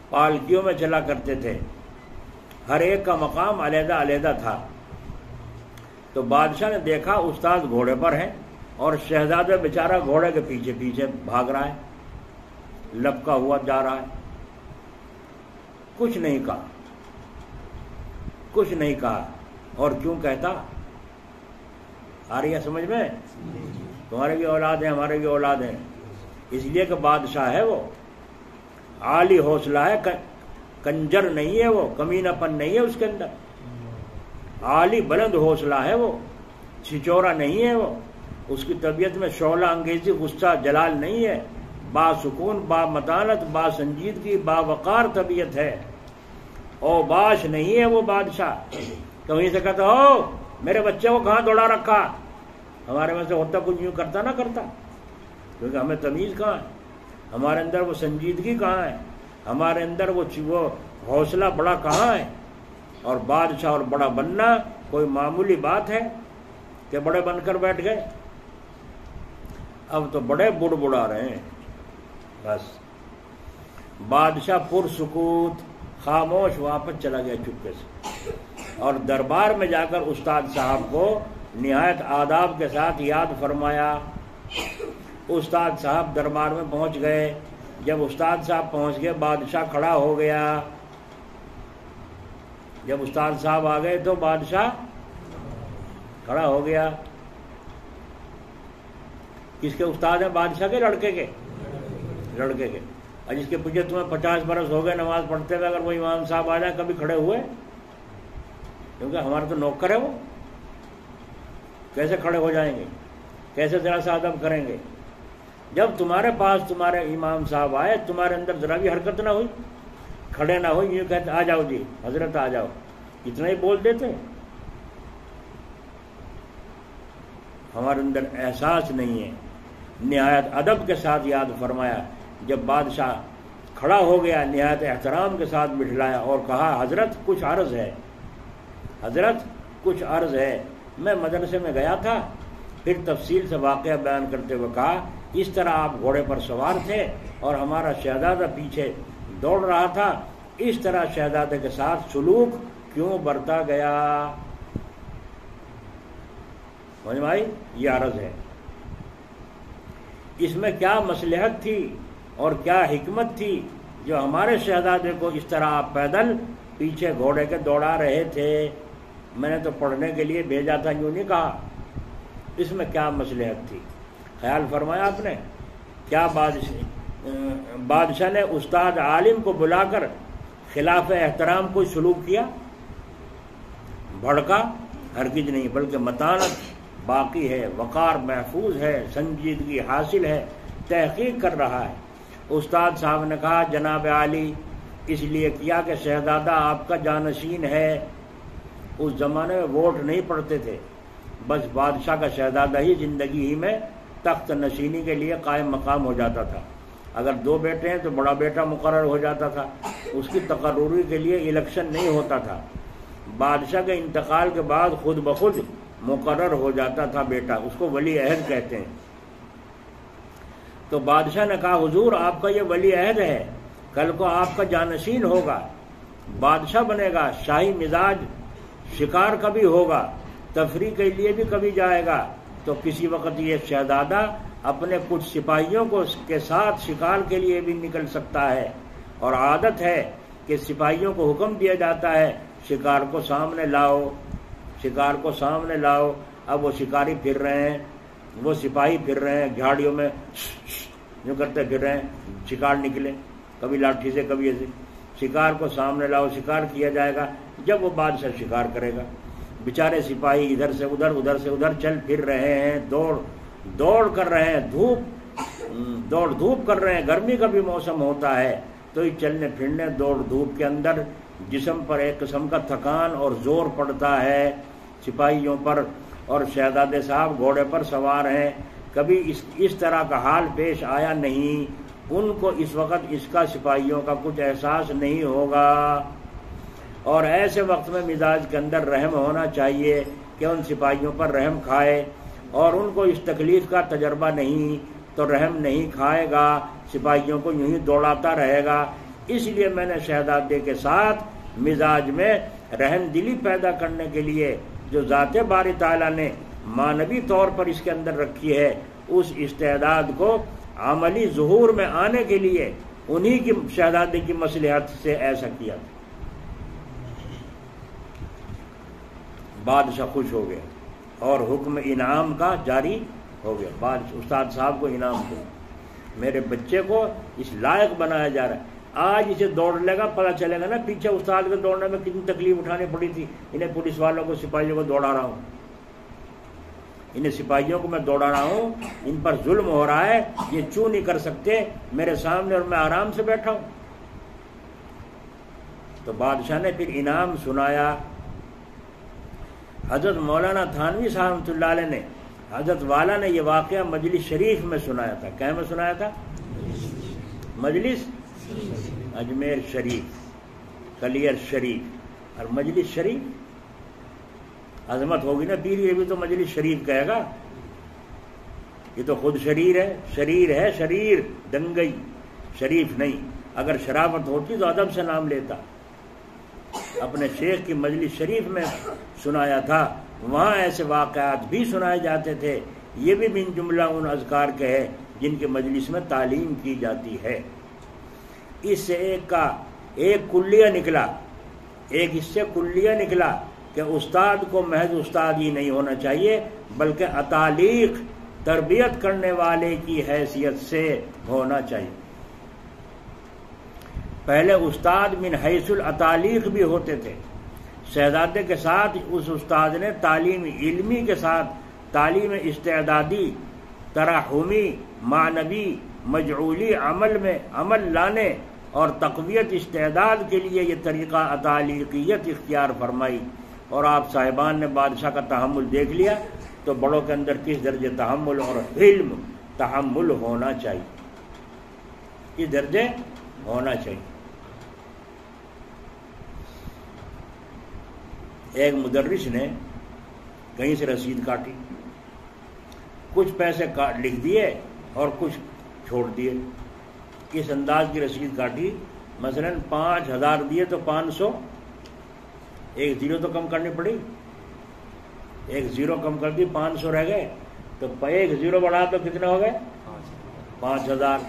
پالکیوں میں چلا کرتے تھے. ہر ایک کا مقام علیحدہ علیحدہ تھا. تو بادشاہ نے دیکھا استاد گھوڑے پر ہے اور شہزادہ بیچارہ گھوڑے کے پیچھے پیچھے بھاگ رہا ہے، لپکا ہوا جا رہا ہے. کچھ نہیں کہا. اور کیوں کہتا؟ آ رہی ہے سمجھ میں؟ تمہارے بھی اولاد ہیں، ہمارے بھی اولاد ہیں، اس لیے کہ بادشاہ ہے وہ، عالی حوصلہ ہے، کنجر نہیں ہے وہ، کمینہ پن نہیں ہے اس کے اندر، عالی بلند حوصلہ ہے وہ، چھچورا نہیں ہے وہ، اس کی طبیعت میں شعلہ انگیزی غصہ جلال نہیں ہے، با سکون، با متانت، با سنجیدگی، با وقار طبیعت ہے، او باش نہیں ہے وہ بادشاہ تو وہیں سے کہتا ہو میرے بچے کو کہاں دوڑا رکھا، ہمارے میں سے ہوتا کچھ یوں کرتا نہ کرتا، کیونکہ ہمیں تمیز کہاں ہے، ہمارے اندر وہ سنجیدگی کہاں ہے، ہمارے اندر وہ حوصلہ بڑا کہاں ہے، اور بادشاہ اور بڑا بننا کوئی معمولی بات ہے کہ بڑے بن کر بیٹھ گئے، اب تو بڑے بڑا رہے ہیں بس۔ بادشاہ پرسکوت خاموش واپس چلا گیا چپکے سے، اور دربار میں جا کر استاد صاحب کو نہایت آداب کے ساتھ یاد فرمایا۔ استاد صاحب دربار میں پہنچ گئے، جب استاد صاحب پہنچ گئے بادشاہ کھڑا ہو گیا، جب استاد صاحب آ گئے تو بادشاہ کھڑا ہو گیا۔ کس کے استاد ہیں؟ بادشاہ کے لڑکے کے؟ لڑکے کے۔ اور جس کے پیچھے تمہیں 50 برس ہو گئے نماز پڑھتے ہوئے، اگر وہ امام صاحب آ جائیں کبھی کھڑے ہوئے؟ کیونکہ ہمارا تو نوکر ہے وہ، کیسے کھڑے ہو جائیں گے؟ کیسے ذرا سا ادب کریں گے؟ جب تمہارے پاس تمہارے امام صاحب آئے، تمہارے اندر ذرا بھی حرکت نہ ہوئی، کھڑے نہ ہوئی، یوں کہتے آ جاؤ جی حضرت آ جاؤ، اتنا ہی بول دیتے؟ ہمارے اندر احساس نہیں ہے۔ نہایت ادب کے ساتھ یاد فرمایا، جب بادشاہ کھڑا ہو گیا نہایت احترام کے ساتھ بٹھلایا اور کہا حضرت کچھ عرض ہے، حضرت کچھ عرض ہے۔ میں مدرسے میں گیا تھا، پھر تفصیل سے واقعہ بیان کرتے ہوئے کہا اس طرح آپ گھوڑے پر سوار تھے اور ہمارا شہزادہ پیچھے دوڑ رہا تھا، اس طرح شہزادے کے ساتھ سلوک کیوں برتا گیا؟ سمجھ میں آئی؟ یہ عرض ہے، اس میں کیا مصلحت تھی اور کیا حکمت تھی جو ہمارے شہزادے کو اس طرح آپ پیدل پیچھے گھوڑے کے دوڑا رہے تھے؟ میں نے تو پڑھنے کے لیے بھیجا تھا، یوں نہیں کہا، اس میں کیا مصلحت تھی؟ خیال فرمایا آپ نے؟ کیا بادشاہ نے استاد عالم کو بلا کر خلاف احترام کوئی سلوک کیا؟ بھڑکا؟ ہرگز نہیں، بلکہ متانت باقی ہے، وقار محفوظ ہے، سنجیدگی حاصل ہے، تحقیق کر رہا ہے۔ استاد صاحب نے کہا جناب عالی اس لیے کیا کہ شہزادہ آپ کا جانشین ہے۔ اس زمانے میں ووٹ نہیں پڑتے تھے، بس بادشاہ کا شہزادہ ہی زندگی ہی میں تخت نشینی کے لیے قائم مقام ہو جاتا تھا۔ اگر 2 بیٹے ہیں تو بڑا بیٹا مقرر ہو جاتا تھا، اس کی تقرری کے لیے الیکشن نہیں ہوتا تھا، بادشاہ کے انتقال کے بعد خود بخود مقرر ہو جاتا تھا بیٹا، اس کو ولی عہد کہتے ہیں۔ تو بادشاہ نے کہا حضور آپ کا یہ ولی عہد ہے، کل کو آپ کا جانشین ہوگا، بادشاہ بنے گا، شاہی مزاج، شکار کبھی ہوگا، تفریح کے لیے بھی کبھی جائے گا، تو کسی وقت یہ شہزادہ اپنے کچھ سپاہیوں کے ساتھ شکار کے لیے بھی نکل سکتا ہے، اور عادت ہے کہ سپاہیوں کو حکم دیا جاتا ہے شکار کو سامنے لاؤ، شکار کو سامنے لاؤ۔ اب وہ شکاری پھر رہے ہیں، وہ سپاہی پھر رہے ہیں، جھاڑیوں میں جو کرتے پھر رہے ہیں، شکار نکلے، کبھی لاٹھی سے کبھی ایسے، شکار کو سامنے لاؤ، شکار کیا جائے گا۔ جب وہ بادشاہ شکار کرے گا، بیچارے سپاہی ادھر سے ادھر، ادھر سے ادھر چل پھر رہے ہیں، دوڑ کر رہے ہیں، دھوپ کر رہے ہیں، گرمی کا بھی موسم ہوتا ہے، تو یہ چلنے پھرنے دوڑ دھوپ کے اندر جسم پر ایک قسم کا تھکان اور زور پڑتا ہے سپاہیوں پر، اور شہزادے صاحب گھوڑے پر سوار ہیں، کبھی اس طرح کا حال پیش آیا نہیں، ان کو اس وقت اس کا سپاہیوں کا کچھ احساس نہیں ہوگا، اور ایسے وقت میں مزاج کے اندر رحم ہونا چاہیے کہ ان سپاہیوں پر رحم کھائے، اور ان کو اس تکلیف کا تجربہ نہیں تو رحم نہیں کھائے گا، سپاہیوں کو یوں ہی دوڑاتا رہے گا۔ اس لیے میں نے شہزادے کے ساتھ مزاج میں رحم دلی پیدا کرنے کے لیے جو ذات باری تعالیٰ نے معنوی طور پر اس کے اندر رکھی ہے، اس استعداد کو عملی ظہور میں آنے کے لیے انہی کی شہزادے کی مصلحت سے ایسا کیا۔ بادشاہ خوش ہو گیا، اور حکم انعام کا جاری ہو گیا. بعد استاد صاحب کو انعام دو. میرے بچے کو اس لائق بنایا جا رہا ہے. آج اسے دوڑ لے گا پتہ چلے گا نا پیچھے استاد کے دوڑنے میں کتنی تکلیف اٹھانی پڑی تھی. انہیں پولیس والوں کو سپاہیوں کو دوڑا رہا ہوں, انہیں سپاہیوں کو میں دوڑا رہا ہوں, ان پر ظلم ہو رہا ہے, یہ چوں نہیں کر سکتے میرے سامنے اور میں آرام سے بیٹھا ہوں. تو بادشاہ نے پھر انعام سنایا. حضرت مولانا تھانوی صاحب رحمۃ اللہ علیہ نے حضرت والا نے یہ واقعہ مجلس شریف میں سنایا تھا. کیا میں سنایا تھا؟ مجلس اجمیر شریف, کلیر شریف. اور مجلس شریف عظمت ہوگی نا پیر, یہ بھی تو مجلس شریف کہے گا. یہ تو خود شریر ہے, شریر دنگئی, شریف نہیں. اگر شرافت ہوتی تو ادب سے نام لیتا. اپنے شیخ کی مجلس شریف میں سنایا تھا. وہاں ایسے واقعات بھی سنائے جاتے تھے. یہ بھی من جملہ ان اذکار کے ہے جن کے مجلس میں تعلیم کی جاتی ہے. اس سے ایک کلیہ نکلا, ایک اس سے کلیہ نکلا کہ استاد کو محض استاد ہی نہیں ہونا چاہیے بلکہ اتالیق تربیت کرنے والے کی حیثیت سے ہونا چاہیے. پہلے استاد من حیث الاتالیق بھی ہوتے تھے. شہزادے کے ساتھ اس استاد نے تعلیم علمی کے ساتھ تعلیم استعدادی, ترحمی, معنوی, مجعولی عمل لانے اور تقویت استعداد کے لیے یہ طریقہ اتالیقیت اختیار فرمائی. اور آپ صاحبان نے بادشاہ کا تحمل دیکھ لیا تو بڑوں کے اندر کس درجے تحمل اور علم تحمل ہونا چاہیے, کس درجے ہونا چاہیے. ایک مدرس نے کہیں سے رسید کاٹی, کچھ پیسے لکھ دیے اور کچھ چھوڑ دیے. اس انداز کی رسید کاٹی, مثلا 5,000 دیے تو 500, ایک زیرو تو کم کرنی پڑی, ایک زیرو کم کر دی 500 رہ گئے, تو ایک زیرو بڑھا تو کتنے ہو گئے 5,000.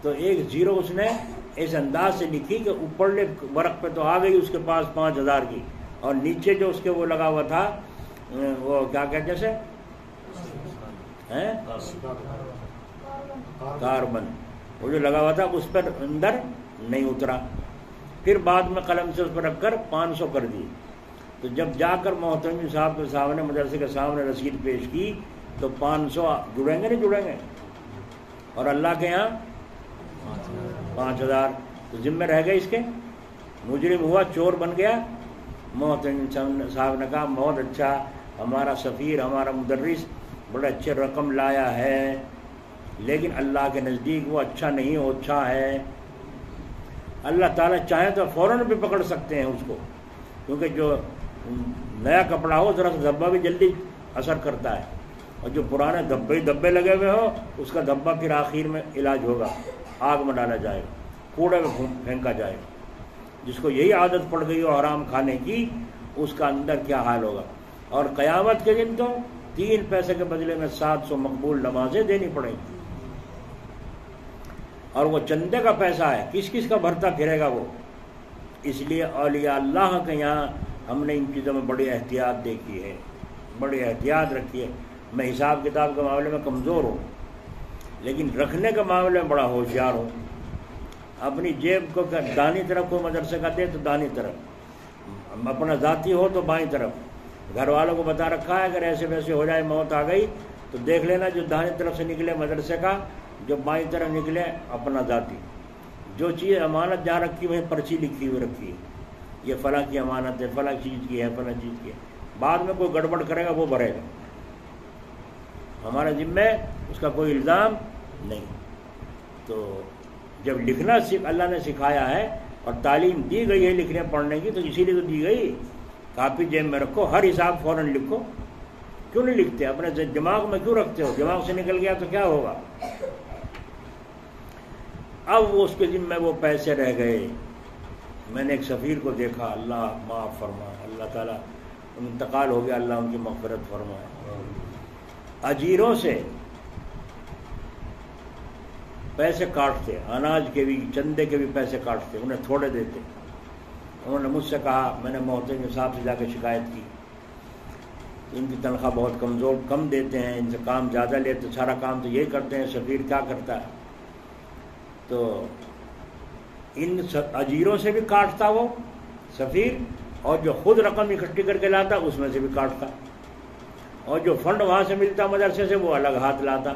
تو ایک زیرو اس نے اس انداز سے لکھی کہ اوپر ورق پہ تو آ گئی اس کے پاس 5,000 کی, اور نیچے جو اس کے وہ لگا ہوا تھا وہ کیا کہتے سے کاربن, وہ جو لگا ہوا تھا اس پر اندر نہیں اترا. پھر بعد میں قلم سے اس پر رکھ کر 500 کر دی. تو جب جا کر محترم صاحب کے سامنے مدرسے کے سامنے رسید پیش کی تو 500 جڑیں گے نہیں جڑیں گے, اور اللہ کے یہاں 5,000. تو ذمہ رہ گئے اس کے, مجرم ہوا, چور بن گیا. محترم صاحب نے کہا بہت اچھا, ہمارا سفیر ہمارا مدرس بڑے اچھے رقم لایا ہے, لیکن اللہ کے نزدیک وہ اچھا نہیں ہو, اچھا ہے. اللہ تعالیٰ چاہے تو فوراً بھی پکڑ سکتے ہیں اس کو, کیونکہ جو نیا کپڑا ہو ذرا سا دھبا بھی جلدی اثر کرتا ہے, اور جو پرانے دھبے لگے ہوئے ہو اس کا دھبا پھر آخر میں علاج ہوگا, آگ میں ڈالا جائے گا, کوڑے میں پھینکا جائے گا. جس کو یہی عادت پڑ گئی ہو حرام کھانے کی, اس کا اندر کیا حال ہوگا. اور قیامت کے دن تو 3 پیسے کے بدلے میں 700 مقبول نمازیں دینی پڑیں گی, اور وہ چندے کا پیسہ ہے, کس کس کا بھرتا پھرے گا وہ. اس لیے اولیاء اللہ کے یہاں ہم نے ان چیزوں میں بڑی احتیاط دیکھی ہے, بڑی احتیاط رکھی ہے. میں حساب کتاب کے معاملے میں کمزور ہوں, لیکن رکھنے کے معاملے میں بڑا ہوشیار ہوں. اپنی جیب کو دانی طرف کوئی مدرسے کا دے تو دانی طرف, اپنا ذاتی ہو تو بائیں طرف. گھر والوں کو بتا رکھا ہے اگر ایسے ویسے ہو جائے, موت آ گئی تو دیکھ لینا جو دانی طرف سے نکلے مدرسے کا, جو بائیں طرف نکلے اپنا ذاتی. جو چیز امانت جہاں رکھی وہیں پرچی لکھی ہوئی رکھی ہے, یہ فلاں کی امانت ہے, فلاں چیز کی ہے, فلاں چیز کی ہے. بعد میں کوئی گڑبڑ کرے گا وہ بھرے گا, ہمارے ذمہ اس کا کوئی الزام نہیں. تو جب لکھنا اللہ نے سکھایا ہے اور تعلیم دی گئی ہے لکھنے پڑھنے کی, تو اسی لیے تو دی گئی. کاپی جیب میں رکھو, ہر حساب فوراً لکھو. کیوں نہیں لکھتے, اپنے دماغ میں کیوں رکھتے ہو؟ دماغ سے نکل گیا تو کیا ہوگا. اب وہ اس کے ذمہ وہ پیسے رہ گئے. میں نے ایک سفیر کو دیکھا, اللہ معاف فرمائے, اللہ تعالیٰ انتقال ہو گیا, اللہ ان کی مغفرت فرمائے. اجیروں سے پیسے کاٹتے, اناج کے بھی چندے کے بھی پیسے کاٹتے, انہیں تھوڑے دیتے. انہوں نے مجھ سے کہا, میں نے محترم صاحب سے جا کے شکایت کی, ان کی تنخواہ بہت کم دیتے ہیں، ان سے کام زیادہ لیتے، سارا کام تو یہی کرتے ہیں، سفیر کیا کرتا ہے؟ تو ان اجیروں سے بھی کاٹتا وہ سفیر، اور جو خود رقم اکٹھی کر کے لاتا اس میں سے بھی کاٹتا، اور جو فنڈ وہاں سے ملتا مدرسے سے وہ الگ ہاتھ لاتا۔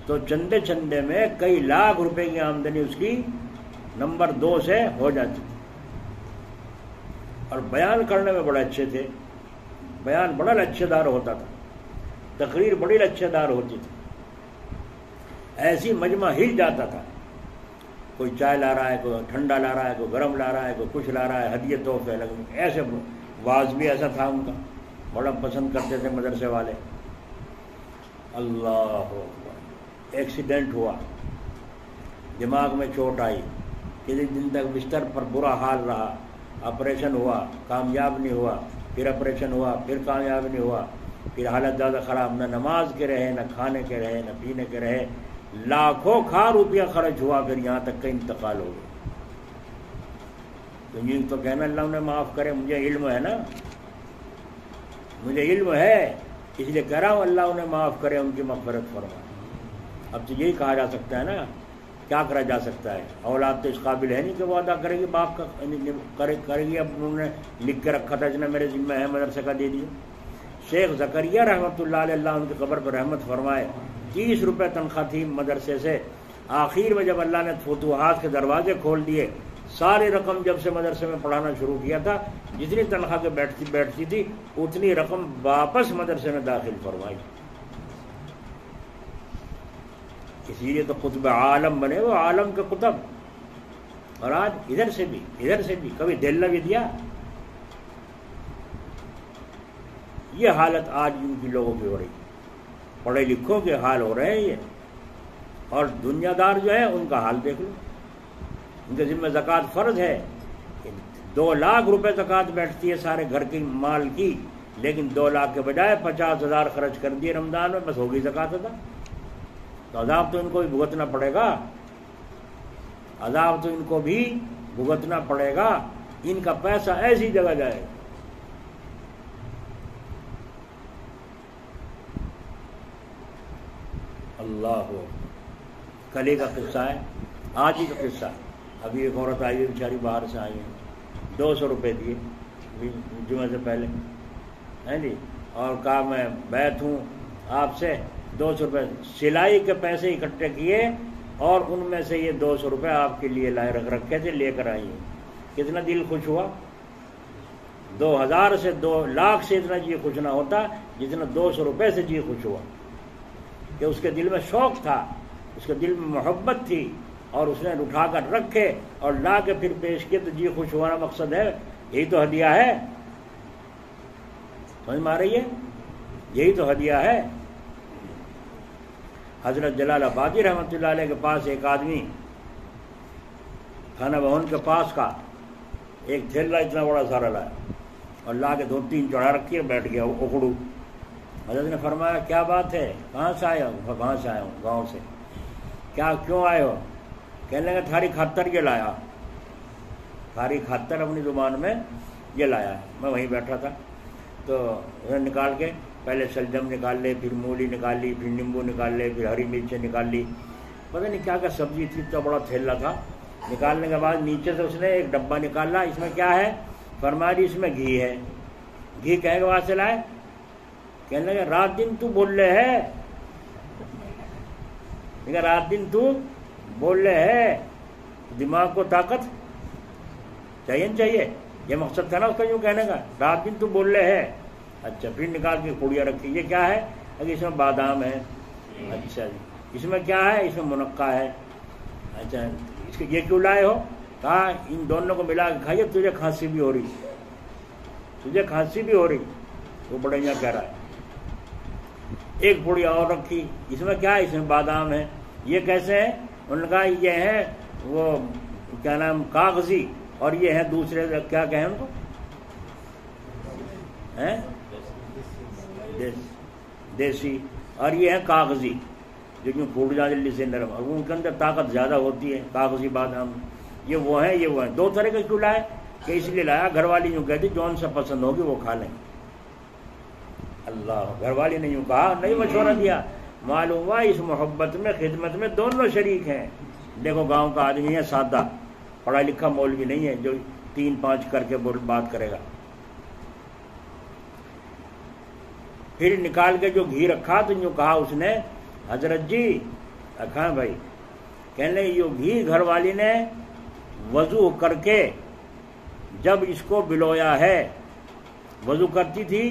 تو چندے میں کئی لاکھ روپے کی آمدنی اس کی نمبر 2 سے ہو جاتی تھی۔ اور بیان کرنے میں بڑے اچھے تھے، بیان بڑا لچھے دار ہوتا تھا، تقریر بڑی لچھے دار ہوتی تھی، ایسی مجمع ہل جاتا تھا۔ کوئی چائے لا رہا ہے، کوئی ٹھنڈا لا رہا ہے، کوئی گرم لا رہا ہے، کوئی کچھ لا رہا ہے، ہدیے تحفے لگے، ایسے واز بھی ایسا تھا ان کا، بڑا پسند کرتے تھے مدرسے والے۔ اللہ اکبر، ایکسیڈنٹ ہوا، دماغ میں چوٹ آئی، کسی دن تک بستر پر برا حال رہا، آپریشن ہوا، کامیاب نہیں ہوا، پھر آپریشن ہوا، پھر کامیاب نہیں ہوا، پھر حالت زیادہ خراب، نہ نماز کے رہے، نہ کھانے کے رہے، نہ پینے کے رہے، لاکھوں روپیہ خرچ ہوا، پھر یہاں تک کا انتقال ہو گیا۔ تو یہ تو کہنا اللہ انہیں معاف کرے، مجھے علم ہے نا، مجھے علم ہے، اس لیے کہہ رہا ہوں اللہ انہیں معاف کرے، ان کی مغفرت فرمائے۔ اب تو یہی کہا جا سکتا ہے نا، کیا کرا جا سکتا ہے؟ اولاد تو اس قابل ہے نہیں کہ وہ ادا کرے گی باپ کا، کرے گی۔ اب انہوں نے لکھ کے رکھا تھا جنہیں میرے ذمہ ہے مدرسے کا، دے دیے۔ شیخ زکریہ رحمۃ اللہ علیہ، اللہ ان کی قبر پر رحمت فرمائے، 30 روپے تنخواہ تھی مدرسے سے۔ آخر میں جب اللہ نے فتوحات کے دروازے کھول دیے، ساری رقم جب سے مدرسے میں پڑھانا شروع کیا تھا، جتنی تنخواہ کے بیٹھتی تھی اتنی رقم واپس مدرسے میں داخل فرمائی۔ اسی لیے تو قطب عالم بنے، وہ عالم کے قطب۔ اور آج ادھر سے بھی کبھی دل بھی دیا۔ یہ حالت آج ان کی لوگوں کی ہو رہی، پڑھے لکھوں کے حال ہو رہے ہیں یہ، اور دنیا دار جو ہے ان کا حال دیکھ لو، ان کے ذمہ زکوٰۃ فرض ہے، 2 لاکھ روپے زکوٰۃ بیٹھتی ہے سارے گھر کی مال کی، لیکن 2 لاکھ کے بجائے 50,000 خرچ کر دیے رمضان میں، بس ہوگی زکوٰۃ ادا۔ تو عذاب تو ان کو بھی بھگتنا پڑے گا، عذاب تو ان کو بھی بھگتنا پڑے گا، ان کا پیسہ ایسی جگہ جائے گا۔ اللہ کلے کا قصہ ہے، آج ہی کا قصہ ہے۔ ابھی ایک عورت آئی ہے بیچاری، باہر سے آئی ہے، 200 روپے دیے جمعے سے پہلے، ہیں جی، اور کہا میں بیعت ہوں آپ سے، 200 روپے سلائی کے پیسے اکٹھے کیے، اور ان میں سے یہ 200 روپے آپ کے لیے لائے رکھے تھے، لے کر آئی ہیں۔ کتنا دل خوش ہوا؟ 2000 سے 2 لاکھ سے اتنا جی خوش نہ ہوتا جتنا 200 روپے سے جی خوش ہوا، کہ اس کے دل میں شوق تھا، اس کے دل میں محبت تھی، اور اس نے اٹھا کر رکھے اور لا کے پھر پیش کیے، تو جی خوش ہونا مقصد ہے، یہی تو ہدیہ ہے۔ سمجھ میں آ رہی ہے؟ یہی تو ہدیہ ہے۔ حضرت جلال آبادی رحمۃ اللہ علیہ کے پاس ایک آدمی تھانہ بھون کے پاس کا ایک تھیلا اتنا بڑا سارا لایا، اور لا کے 2-3 چڑھا رکھی اور بیٹھ گیا اکڑو۔ حضرت نے فرمایا کیا بات ہے، کہاں سے آئے ہو؟ کہاں سے آیا ہوں؟ گاؤں سے۔ کیوں آئے ہو؟ کہنے لگا تھاری خاطر یہ لایا، تھاری خاطر اپنی زبان میں یہ لایا ہے۔ میں وہیں بیٹھا تھا، تو انہیں نکال کے پہلے شلجم نکال لے، پھر مولی نکال لی، پھر نیمبو نکال لے، پھر ہری مرچیں نکال لی، پتہ نہیں کیا سبزی تھی، اتنا بڑا تھیلا تھا۔ نکالنے کے بعد نیچے سے اس نے ایک ڈبہ نکالا، اس میں کیا ہے؟ فرمایا جی اس میں گھی ہے۔ گھی کہنے کے بعد سے لائے، کہنے لگے رات دن تو بول رہے ہے، رات دن تو بول رہے ہے، دماغ کو طاقت چاہیے نا چاہیے، یہ مقصد تھا نا اس کا یوں کہنے کا، رات دن تو بول رہے ہے۔ اچھا، پھر نکال کے پوڑیاں رکھی، یہ کیا ہے؟ اگر اس میں بادام ہے۔ اچھا جی، اس میں کیا ہے؟ اس میں منقع ہے۔ اچھا، اس کے یہ کیوں لائے ہو؟ کہا ان دونوں کو ملا کے کھائیے، تجھے کھانسی بھی ہو رہی، تجھے کھانسی بھی ہو رہی۔ وہ بڑے یہاں کہہ رہا ہے۔ ایک پوڑی اور رکھی، اس میں کیا ہے؟ اس میں بادام ہے۔ یہ کیسے ہے؟ انہوں نے کہا یہ ہے وہ کیا نام کاغذی، اور یہ ہے دوسرے کیا کہیں ان کو، دیسی، اور یہ ہے کاغذی جو یوں پھوٹ جائے جلدی سے نرم، اور ان کے اندر طاقت زیادہ ہوتی ہے، کاغذی بادام۔ یہ وہ ہیں، یہ وہ ہیں۔ 2 طرح کے کیوں لائے؟ کہ اس لیے لایا، گھر والی یوں کہتی جون سا پسند ہوگی وہ کھا لیں۔ اللہ، گھر والی نے یوں کہا، نہیں مشورہ دیا، معلوم ہوا اس محبت میں خدمت میں دونوں شریک ہیں۔ دیکھو گاؤں کا آدمی ہے سادہ، پڑھا لکھا مولوی نہیں ہے جو 3-5 کر کے بات کرے گا۔ پھر نکال کے جو گھی رکھا تو یوں کہا اس نے، حضرت جی رکھا بھائی، کہنے لگے یہ گھی گھر والی نے وضو کر کے جب اس کو بلویا ہے، وضو کرتی تھی،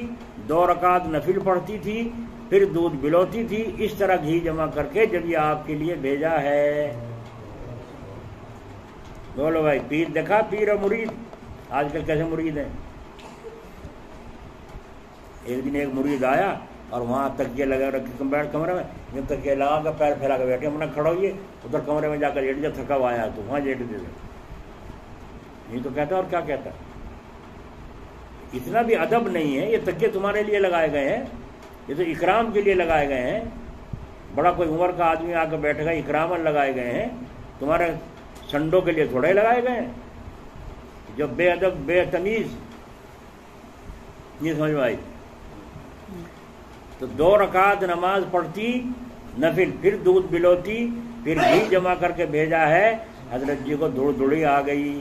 2 رکعت نفل پڑھتی تھی، پھر دودھ بلوتی تھی، اس طرح گھی جمع کر کے جب یہ آپ کے لیے بھیجا ہے۔ بولو بھائی، پیر دیکھا، پیر اور مرید آج کل کیسے مرید ہیں۔ ایک دن ایک مرید آیا اور وہاں تکیے لگا رکھے بیٹھ کمرے میں، یہ تکیے لگا کر پیر پھیلا کے بیٹھے، ہم کھڑا ہوئیے ادھر کمرے میں جا کر لیٹ جا، تھکا ہوا آیا تو وہاں لیٹ دے دے، یہ تو کہتا اور کیا کہتا۔ اتنا بھی ادب نہیں ہے، یہ تکیے تمہارے لیے لگائے گئے ہیں، یہ تو اکرام کے لیے لگائے گئے ہیں۔ بڑا کوئی عمر کا آدمی آ کے بیٹھے گا، اکرامن لگائے گئے ہیں، تمہارے سنڈوں کے لیے تھوڑے لگائے گئے ہیں جو بے ادب بے تمیز۔ یہ سمجھ میں آئی؟ تو 2 رکعت نماز پڑھتی نفل، پھر دودھ بلوتی، پھر گھی جمع کر کے بھیجا ہے۔ حضرت جی کو دھڑ آ گئی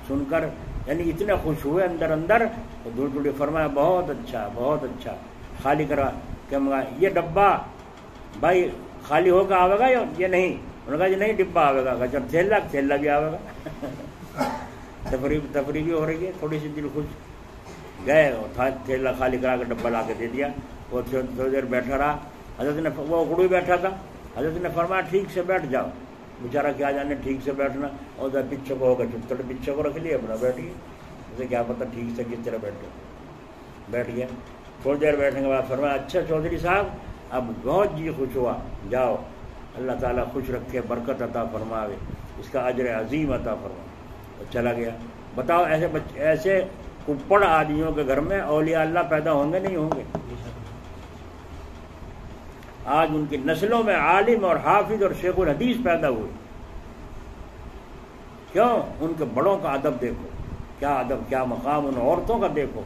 سن کر، یعنی اتنے خوش ہوئے اندر تو دھڑ فرمایا بہت اچھا بہت اچھا، خالی کرا کہ یہ ڈبہ بھائی خالی ہو کے آئے گا یہ نہیں؟ انہوں نے کہا جی نہیں، ڈبہ آئے گا، جب تھیلا بھی آئے گا۔ تفریح بھی ہو رہی ہے، تھوڑی سی دل خوش گئے، تھیلا خالی کرا کے ڈبہ لا کے دے دیا۔ وہ تھوڑی دیر بیٹھا رہا، حضرت نے، وہ اکڑو بیٹھا تھا، حضرت نے فرمایا ٹھیک سے بیٹھ جاؤ۔ بیچارہ کیا جانے ٹھیک سے بیٹھنا، اور ادھر پیچھے کو ہوگا، چھوٹے پیچھے کو رکھ لیے اپنا بیٹھیے، اسے کیا پتہ ٹھیک سے کس طرح بیٹھ گیا۔ تھوڑی دیر بیٹھنے کے بعد فرمایا اچھا چودھری صاحب اب بہت جی خوش ہوا، جاؤ اللہ تعالیٰ خوش رکھے، برکت عطا فرماوے، اس کا اجر عظیم عطا فرمائے۔ تو چلا گیا۔ بتاؤ ایسے کپڑ آدمیوں کے گھر میں اولیاء اللہ پیدا ہوں گے نہیں ہوں گے؟ آج ان کی نسلوں میں عالم اور حافظ اور شیخ الحدیث پیدا ہوئے، کیوں؟ ان کے بڑوں کا ادب دیکھو، کیا ادب کیا مقام، ان عورتوں کا دیکھو۔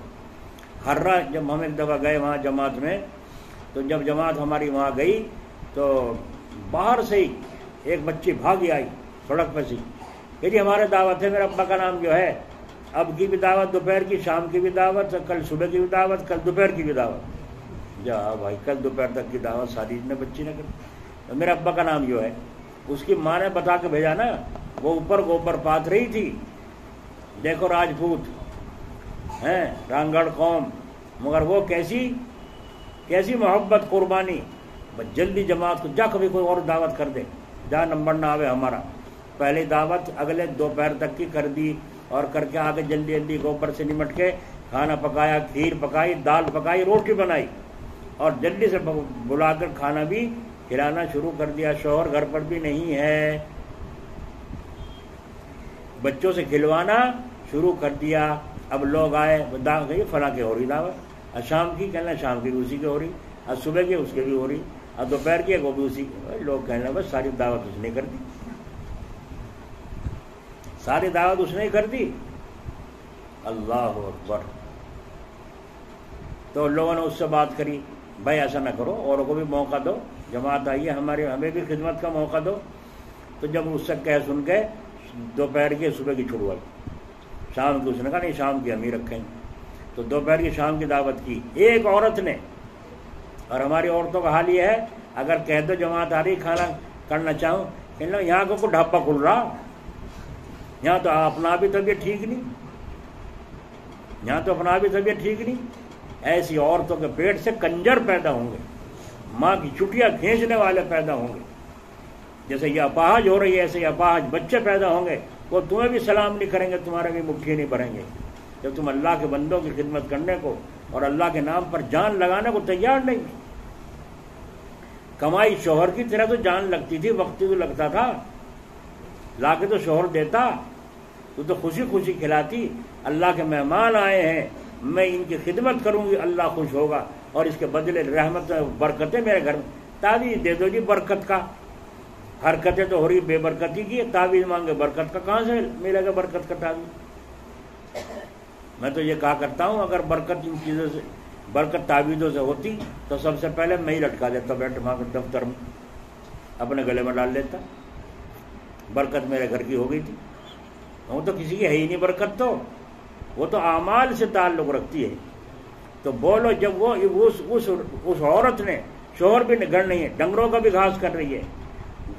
ہر رات جب ہم ایک دفعہ گئے وہاں جماعت میں، تو جب جماعت ہماری وہاں گئی تو باہر سے ہی ایک بچی بھاگی آئی سڑک پہ سے کہ جی ہمارے دعوت ہے، میرے ابا کا نام جو ہے، اب کی بھی دعوت، دوپہر کی، شام کی بھی دعوت، کل صبح کی بھی دعوت، کل دوپہر کی بھی دعوت۔ جا بھائی کل دوپہر تک کی دعوت شادی نے بچی نے کر، میرے ابا کا نام جو ہے، اس کی ماں نے بتا کے بھیجا نا، وہ اوپر گوبر پات رہی تھی، دیکھو راجپوت ہیں، رانگڑ قوم، مگر وہ کیسی محبت قربانی، بس جلدی جماعت کو جا، کبھی کوئی اور دعوت کر دے، جا نمبر نہ آوے ہمارا، پہلی دعوت اگلے دوپہر تک کی کر دی، اور کر کے آگے جلدی گوبر سے نمٹ کے کھانا پکایا، کھیر پکائی، دال پکائی، روٹی بنائی، اور جلدی سے بلا کر کھانا بھی کھلانا شروع کر دیا۔ شوہر گھر پر بھی نہیں ہے، بچوں سے کھلوانا شروع کر دیا۔ اب لوگ آئے، گئی فلاں کی ہو رہی دعوت، شام کی کہنا شام کی بھی اسی کی ہو رہی، اور صبح کی اس کے بھی ہو رہی، اور دوپہر کی وہ بھی اسی کی۔ لوگ کہنا بس ساری دعوت اس نے کر دی، ساری دعوت اس نے کر دی۔ اللہ اکبر۔ تو لوگوں نے اس سے بات کری، بھائی ایسا نہ کرو، اوروں کو بھی موقع دو، جماعت آئی ہے ہمیں بھی خدمت کا موقع دو۔ تو جب اس سے کہہ سن کے دوپہر کی صبح کی چھڑوائی، شام کی اس نے کہا نہیں شام کی ہم ہی رکھیں گے، تو دوپہر کی شام کی دعوت کی ایک عورت نے۔ اور ہماری عورتوں کا حال یہ ہے، اگر کہہ دو جماعت آ رہی کھانا کرنا چاہوں، کہ لو یہاں کو ڈھابا کھل رہا، یہاں تو اپنا بھی طبیعت ٹھیک نہیں، یہاں تو اپنا بھی طبیعت ٹھیک نہیں۔ ایسی عورتوں کے پیٹ سے کنجر پیدا ہوں گے، ماں کی چٹیاں کھینچنے والے پیدا ہوں گے، جیسے یہ اپاہج ہو رہی ہے ایسے یہ اپاہج بچے پیدا ہوں گے، وہ تمہیں بھی سلام نہیں کریں گے، تمہارے بھی مٹھی نہیں بھریں گے، جب تم اللہ کے بندوں کی خدمت کرنے کو اور اللہ کے نام پر جان لگانے کو تیار نہیں۔ کمائی شوہر کی طرح تو جان لگتی تھی، وقت تو لگتا تھا، لا کے تو شوہر دیتا، تو خوشی خوشی کھلاتی، اللہ کے مہمان آئے ہیں، میں ان کی خدمت کروں گی، اللہ خوش ہوگا، اور اس کے بدلے رحمت برکتیں میرے گھر میں۔ تعویذ دے دو جی برکت کا، حرکتیں تو ہو رہی بے برکتی کی، تعویذ مانگے برکت کا، کہاں سے ملے گا برکت کا تعویذ؟ میں تو یہ کہا کرتا ہوں اگر برکت ان چیزوں سے برکت تعویذوں سے ہوتی تو سب سے پہلے میں ہی لٹکا دیتا، بیٹھ وہاں کے دفتر میں اپنے گلے میں ڈال لیتا، برکت میرے گھر کی ہو گئی تھی۔ وہ تو کسی کی ہے ہی نہیں برکت، تو وہ تو اعمال سے تعلق رکھتی ہے۔ تو بولو جب وہ اس عورت نے شوہر بھی گھر نہیں ہے، ڈنگروں کا بھی گھاس کر رہی ہے،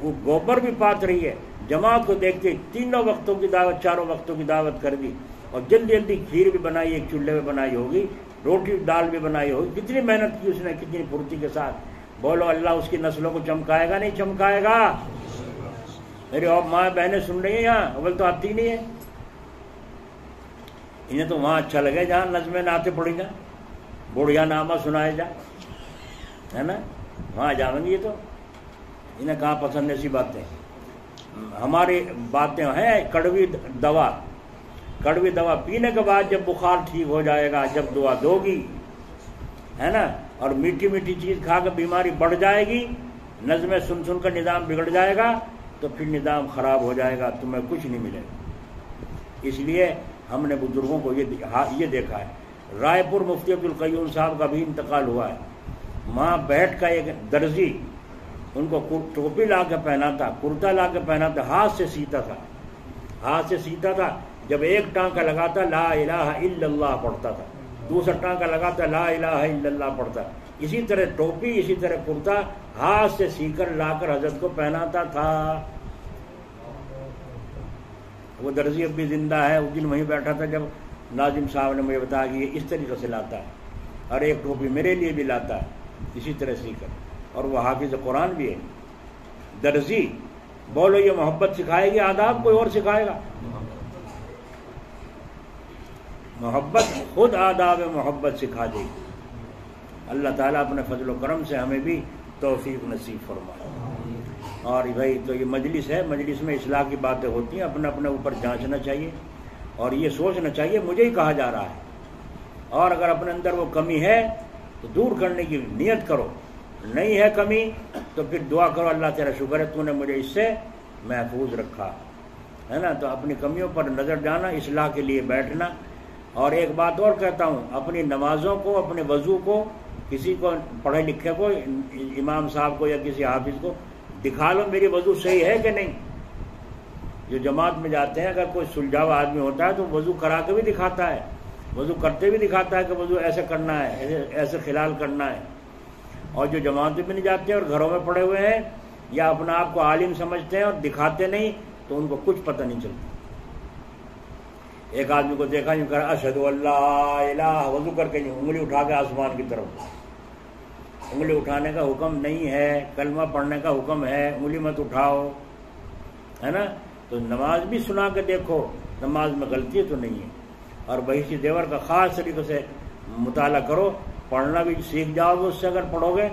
وہ گوبر بھی پات رہی ہے، جماعت کو دیکھتے تینوں وقتوں کی دعوت، چاروں وقتوں کی دعوت کر دی، اور جلدی جلدی کھیر بھی بنائی، ایک چولہے میں بنائی ہوگی، روٹی دال بھی بنائی ہوگی، کتنی محنت کی اس نے، کتنی پھرتی کے ساتھ۔ بولو اللہ اس کی نسلوں کو چمکائے گا نہیں چمکائے گا؟ میری اور ماں بہنیں سن رہی ہیں یہاں، اول تو آتی نہیں ہے انہیں، تو وہاں اچھا لگے جہاں نظمیں نعتیں پڑھی جائیں، بوڑھیا نامہ سنائے جائے، ہے نا، وہاں جائیں گے۔ یہ تو انہیں کہاں پسند ایسی باتیں؟ ہماری باتیں ہیں کڑوی دوا، کڑوی دوا پینے کے بعد جب بخار ٹھیک ہو جائے گا، جب دعا دو گی، ہے نا، اور میٹھی میٹھی چیز کھا کے بیماری بڑھ جائے گی، نظمیں سن سن کر نظام بگڑ جائے گا، تو پھر نظام خراب ہو جائے گا، تمہیں کچھ نہیں ملے گا۔ اس لیے ہم نے بزرگوں کو یہ دیکھا ہے۔ رائے پور مفتی عبدالقیوم صاحب کا بھی انتقال ہوا ہے، وہاں بیٹھ کا ایک درزی ان کو ٹوپی لا کے پہناتا، کرتا لا کے پہناتا، ہاتھ سے سیتا تھا، ہاتھ سے سیتا تھا۔ جب ایک ٹانکا لگاتا لا الہ الا اللہ پڑھتا تھا، دوسرا ٹانکا لگاتا لا الہ الا اللہ پڑھتا۔ اسی طرح ٹوپی، اسی طرح کرتا ہاتھ سے سی کر لا کر حضرت کو پہناتا تھا۔ وہ درزی اب بھی زندہ ہے، اس دن وہیں بیٹھا تھا جب ناظم صاحب نے مجھے بتایا کہ یہ اس طریقے سے لاتا ہے، اور ایک ٹوپی میرے لیے بھی لاتا ہے اسی طرح سی کر، اور وہ حافظ قرآن بھی ہے۔ درزی بولو یہ محبت سکھائے گی، آداب کوئی اور سکھائے گا؟ محبت خود آداب محبت سکھا دے گی۔ اللہ تعالیٰ اپنے فضل و کرم سے ہمیں بھی توفیق نصیب فرمائے۔ اور بھائی تو یہ مجلس ہے، مجلس میں اصلاح کی باتیں ہوتی ہیں، اپنے اپنے اوپر جانچنا چاہیے اور یہ سوچنا چاہیے مجھے ہی کہا جا رہا ہے، اور اگر اپنے اندر وہ کمی ہے تو دور کرنے کی نیت کرو، نہیں ہے کمی تو پھر دعا کرو اللہ تیرا شکر ہے تو نے مجھے اس سے محفوظ رکھا، ہے نا۔ تو اپنی کمیوں پر نظر جانا، اصلاح کے لیے بیٹھنا۔ اور ایک بات اور کہتا ہوں، اپنی نمازوں کو، اپنے وضو کو کسی کو پڑھے لکھے کو، امام صاحب کو یا کسی حافظ کو دکھا لو میری وضو صحیح ہے کہ نہیں۔ جو جماعت میں جاتے ہیں اگر کوئی سلجھاوا آدمی ہوتا ہے تو وضو کرا کے بھی دکھاتا ہے، وضو کرتے بھی دکھاتا ہے کہ وضو ایسے کرنا ہے، ایسے خلال کرنا ہے۔ اور جو جماعت میں نہیں جاتے ہیں اور گھروں میں پڑے ہوئے ہیں یا اپنا آپ کو عالم سمجھتے ہیں اور دکھاتے نہیں، تو ان کو کچھ پتہ نہیں چلتا۔ ایک آدمی کو دیکھا یوں کہا اشہد اللہ الہ، وضو کر کے انگلی اٹھا کے آسمان کی طرف، انگلی اٹھانے کا حکم نہیں ہے، کلمہ پڑھنے کا حکم ہے، انگلی مت اٹھاؤ، ہے نا۔ تو نماز بھی سنا کے دیکھو نماز میں غلطی تو نہیں ہے۔ اور بہشتی دیور کا خاص طریقے سے مطالعہ کرو، پڑھنا بھی سیکھ جاؤ گے اس سے، اگر پڑھو گے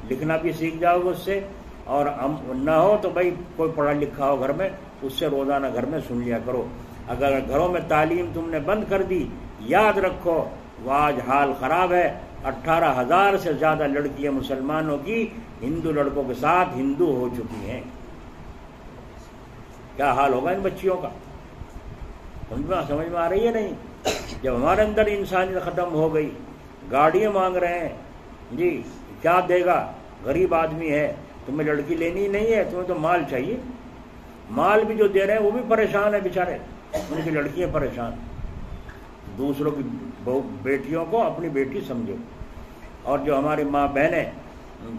لکھنا بھی سیکھ جاؤ گے اس سے، اور نہ ہو تو بھائی کوئی پڑھا لکھا ہو گھر میں اس سے روزانہ گھر میں سن لیا کرو۔ اگر گھروں میں تعلیم تم نے بند کر دی، یاد رکھو وہ آج حال خراب ہے۔ 18,000 سے زیادہ لڑکیاں مسلمانوں کی ہندو لڑکوں کے ساتھ ہندو ہو چکی ہیں۔ کیا حال ہوگا ان بچیوں کا؟ سمجھ میں آ رہی ہے نہیں؟ جب ہمارے اندر انسانیت ختم ہو گئی، گاڑیاں مانگ رہے ہیں جی، کیا دے گا؟ غریب آدمی ہے، تمہیں لڑکی لینی نہیں ہے، تمہیں تو مال چاہیے۔ مال بھی جو دے رہے ہیں وہ بھی پریشان ہے بیچارے، ان کی لڑکیاں پریشان۔ دوسروں کی بیٹیوں کو اپنی بیٹی سمجھو۔ اور جو ہماری ماں بہنیں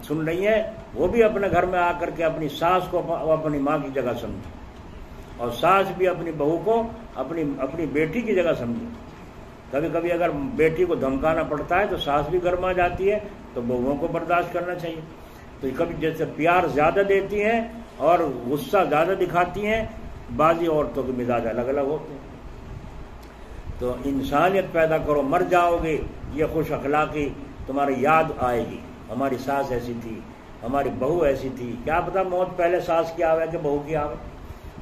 سن رہی ہیں وہ بھی اپنے گھر میں آ کر کے اپنی ساس کو اپنی ماں کی جگہ سمجھے، اور ساس بھی اپنی بہو کو اپنی بیٹی کی جگہ سمجھے۔ کبھی کبھی اگر بیٹی کو دھمکانا پڑتا ہے تو ساس بھی گرما جاتی ہے، تو بہوؤں کو برداشت کرنا چاہیے۔ تو کبھی جیسے پیار زیادہ دیتی ہیں اور غصہ زیادہ دکھاتی ہیں، بعضی عورتوں کے مزاج الگ الگ ہوتے ہیں۔ تو انسانیت پیدا کرو، مر جاؤ گے یہ خوش اخلاقی تمہاری یاد آئے گی، ہماری ساس ایسی تھی، ہماری بہو ایسی تھی، کیا پتہ موت پہلے ساس کی آوے کہ بہو کی آوے،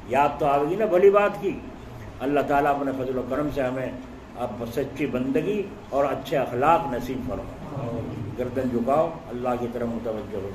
یاد تو آئے گی نا بھلی بات کی۔ اللہ تعالیٰ اپنے فضل و کرم سے ہمیں اب سچی بندگی اور اچھے اخلاق نصیب فرمائے۔ گردن جھکاؤ، اللہ کی طرف متوجہ ہو۔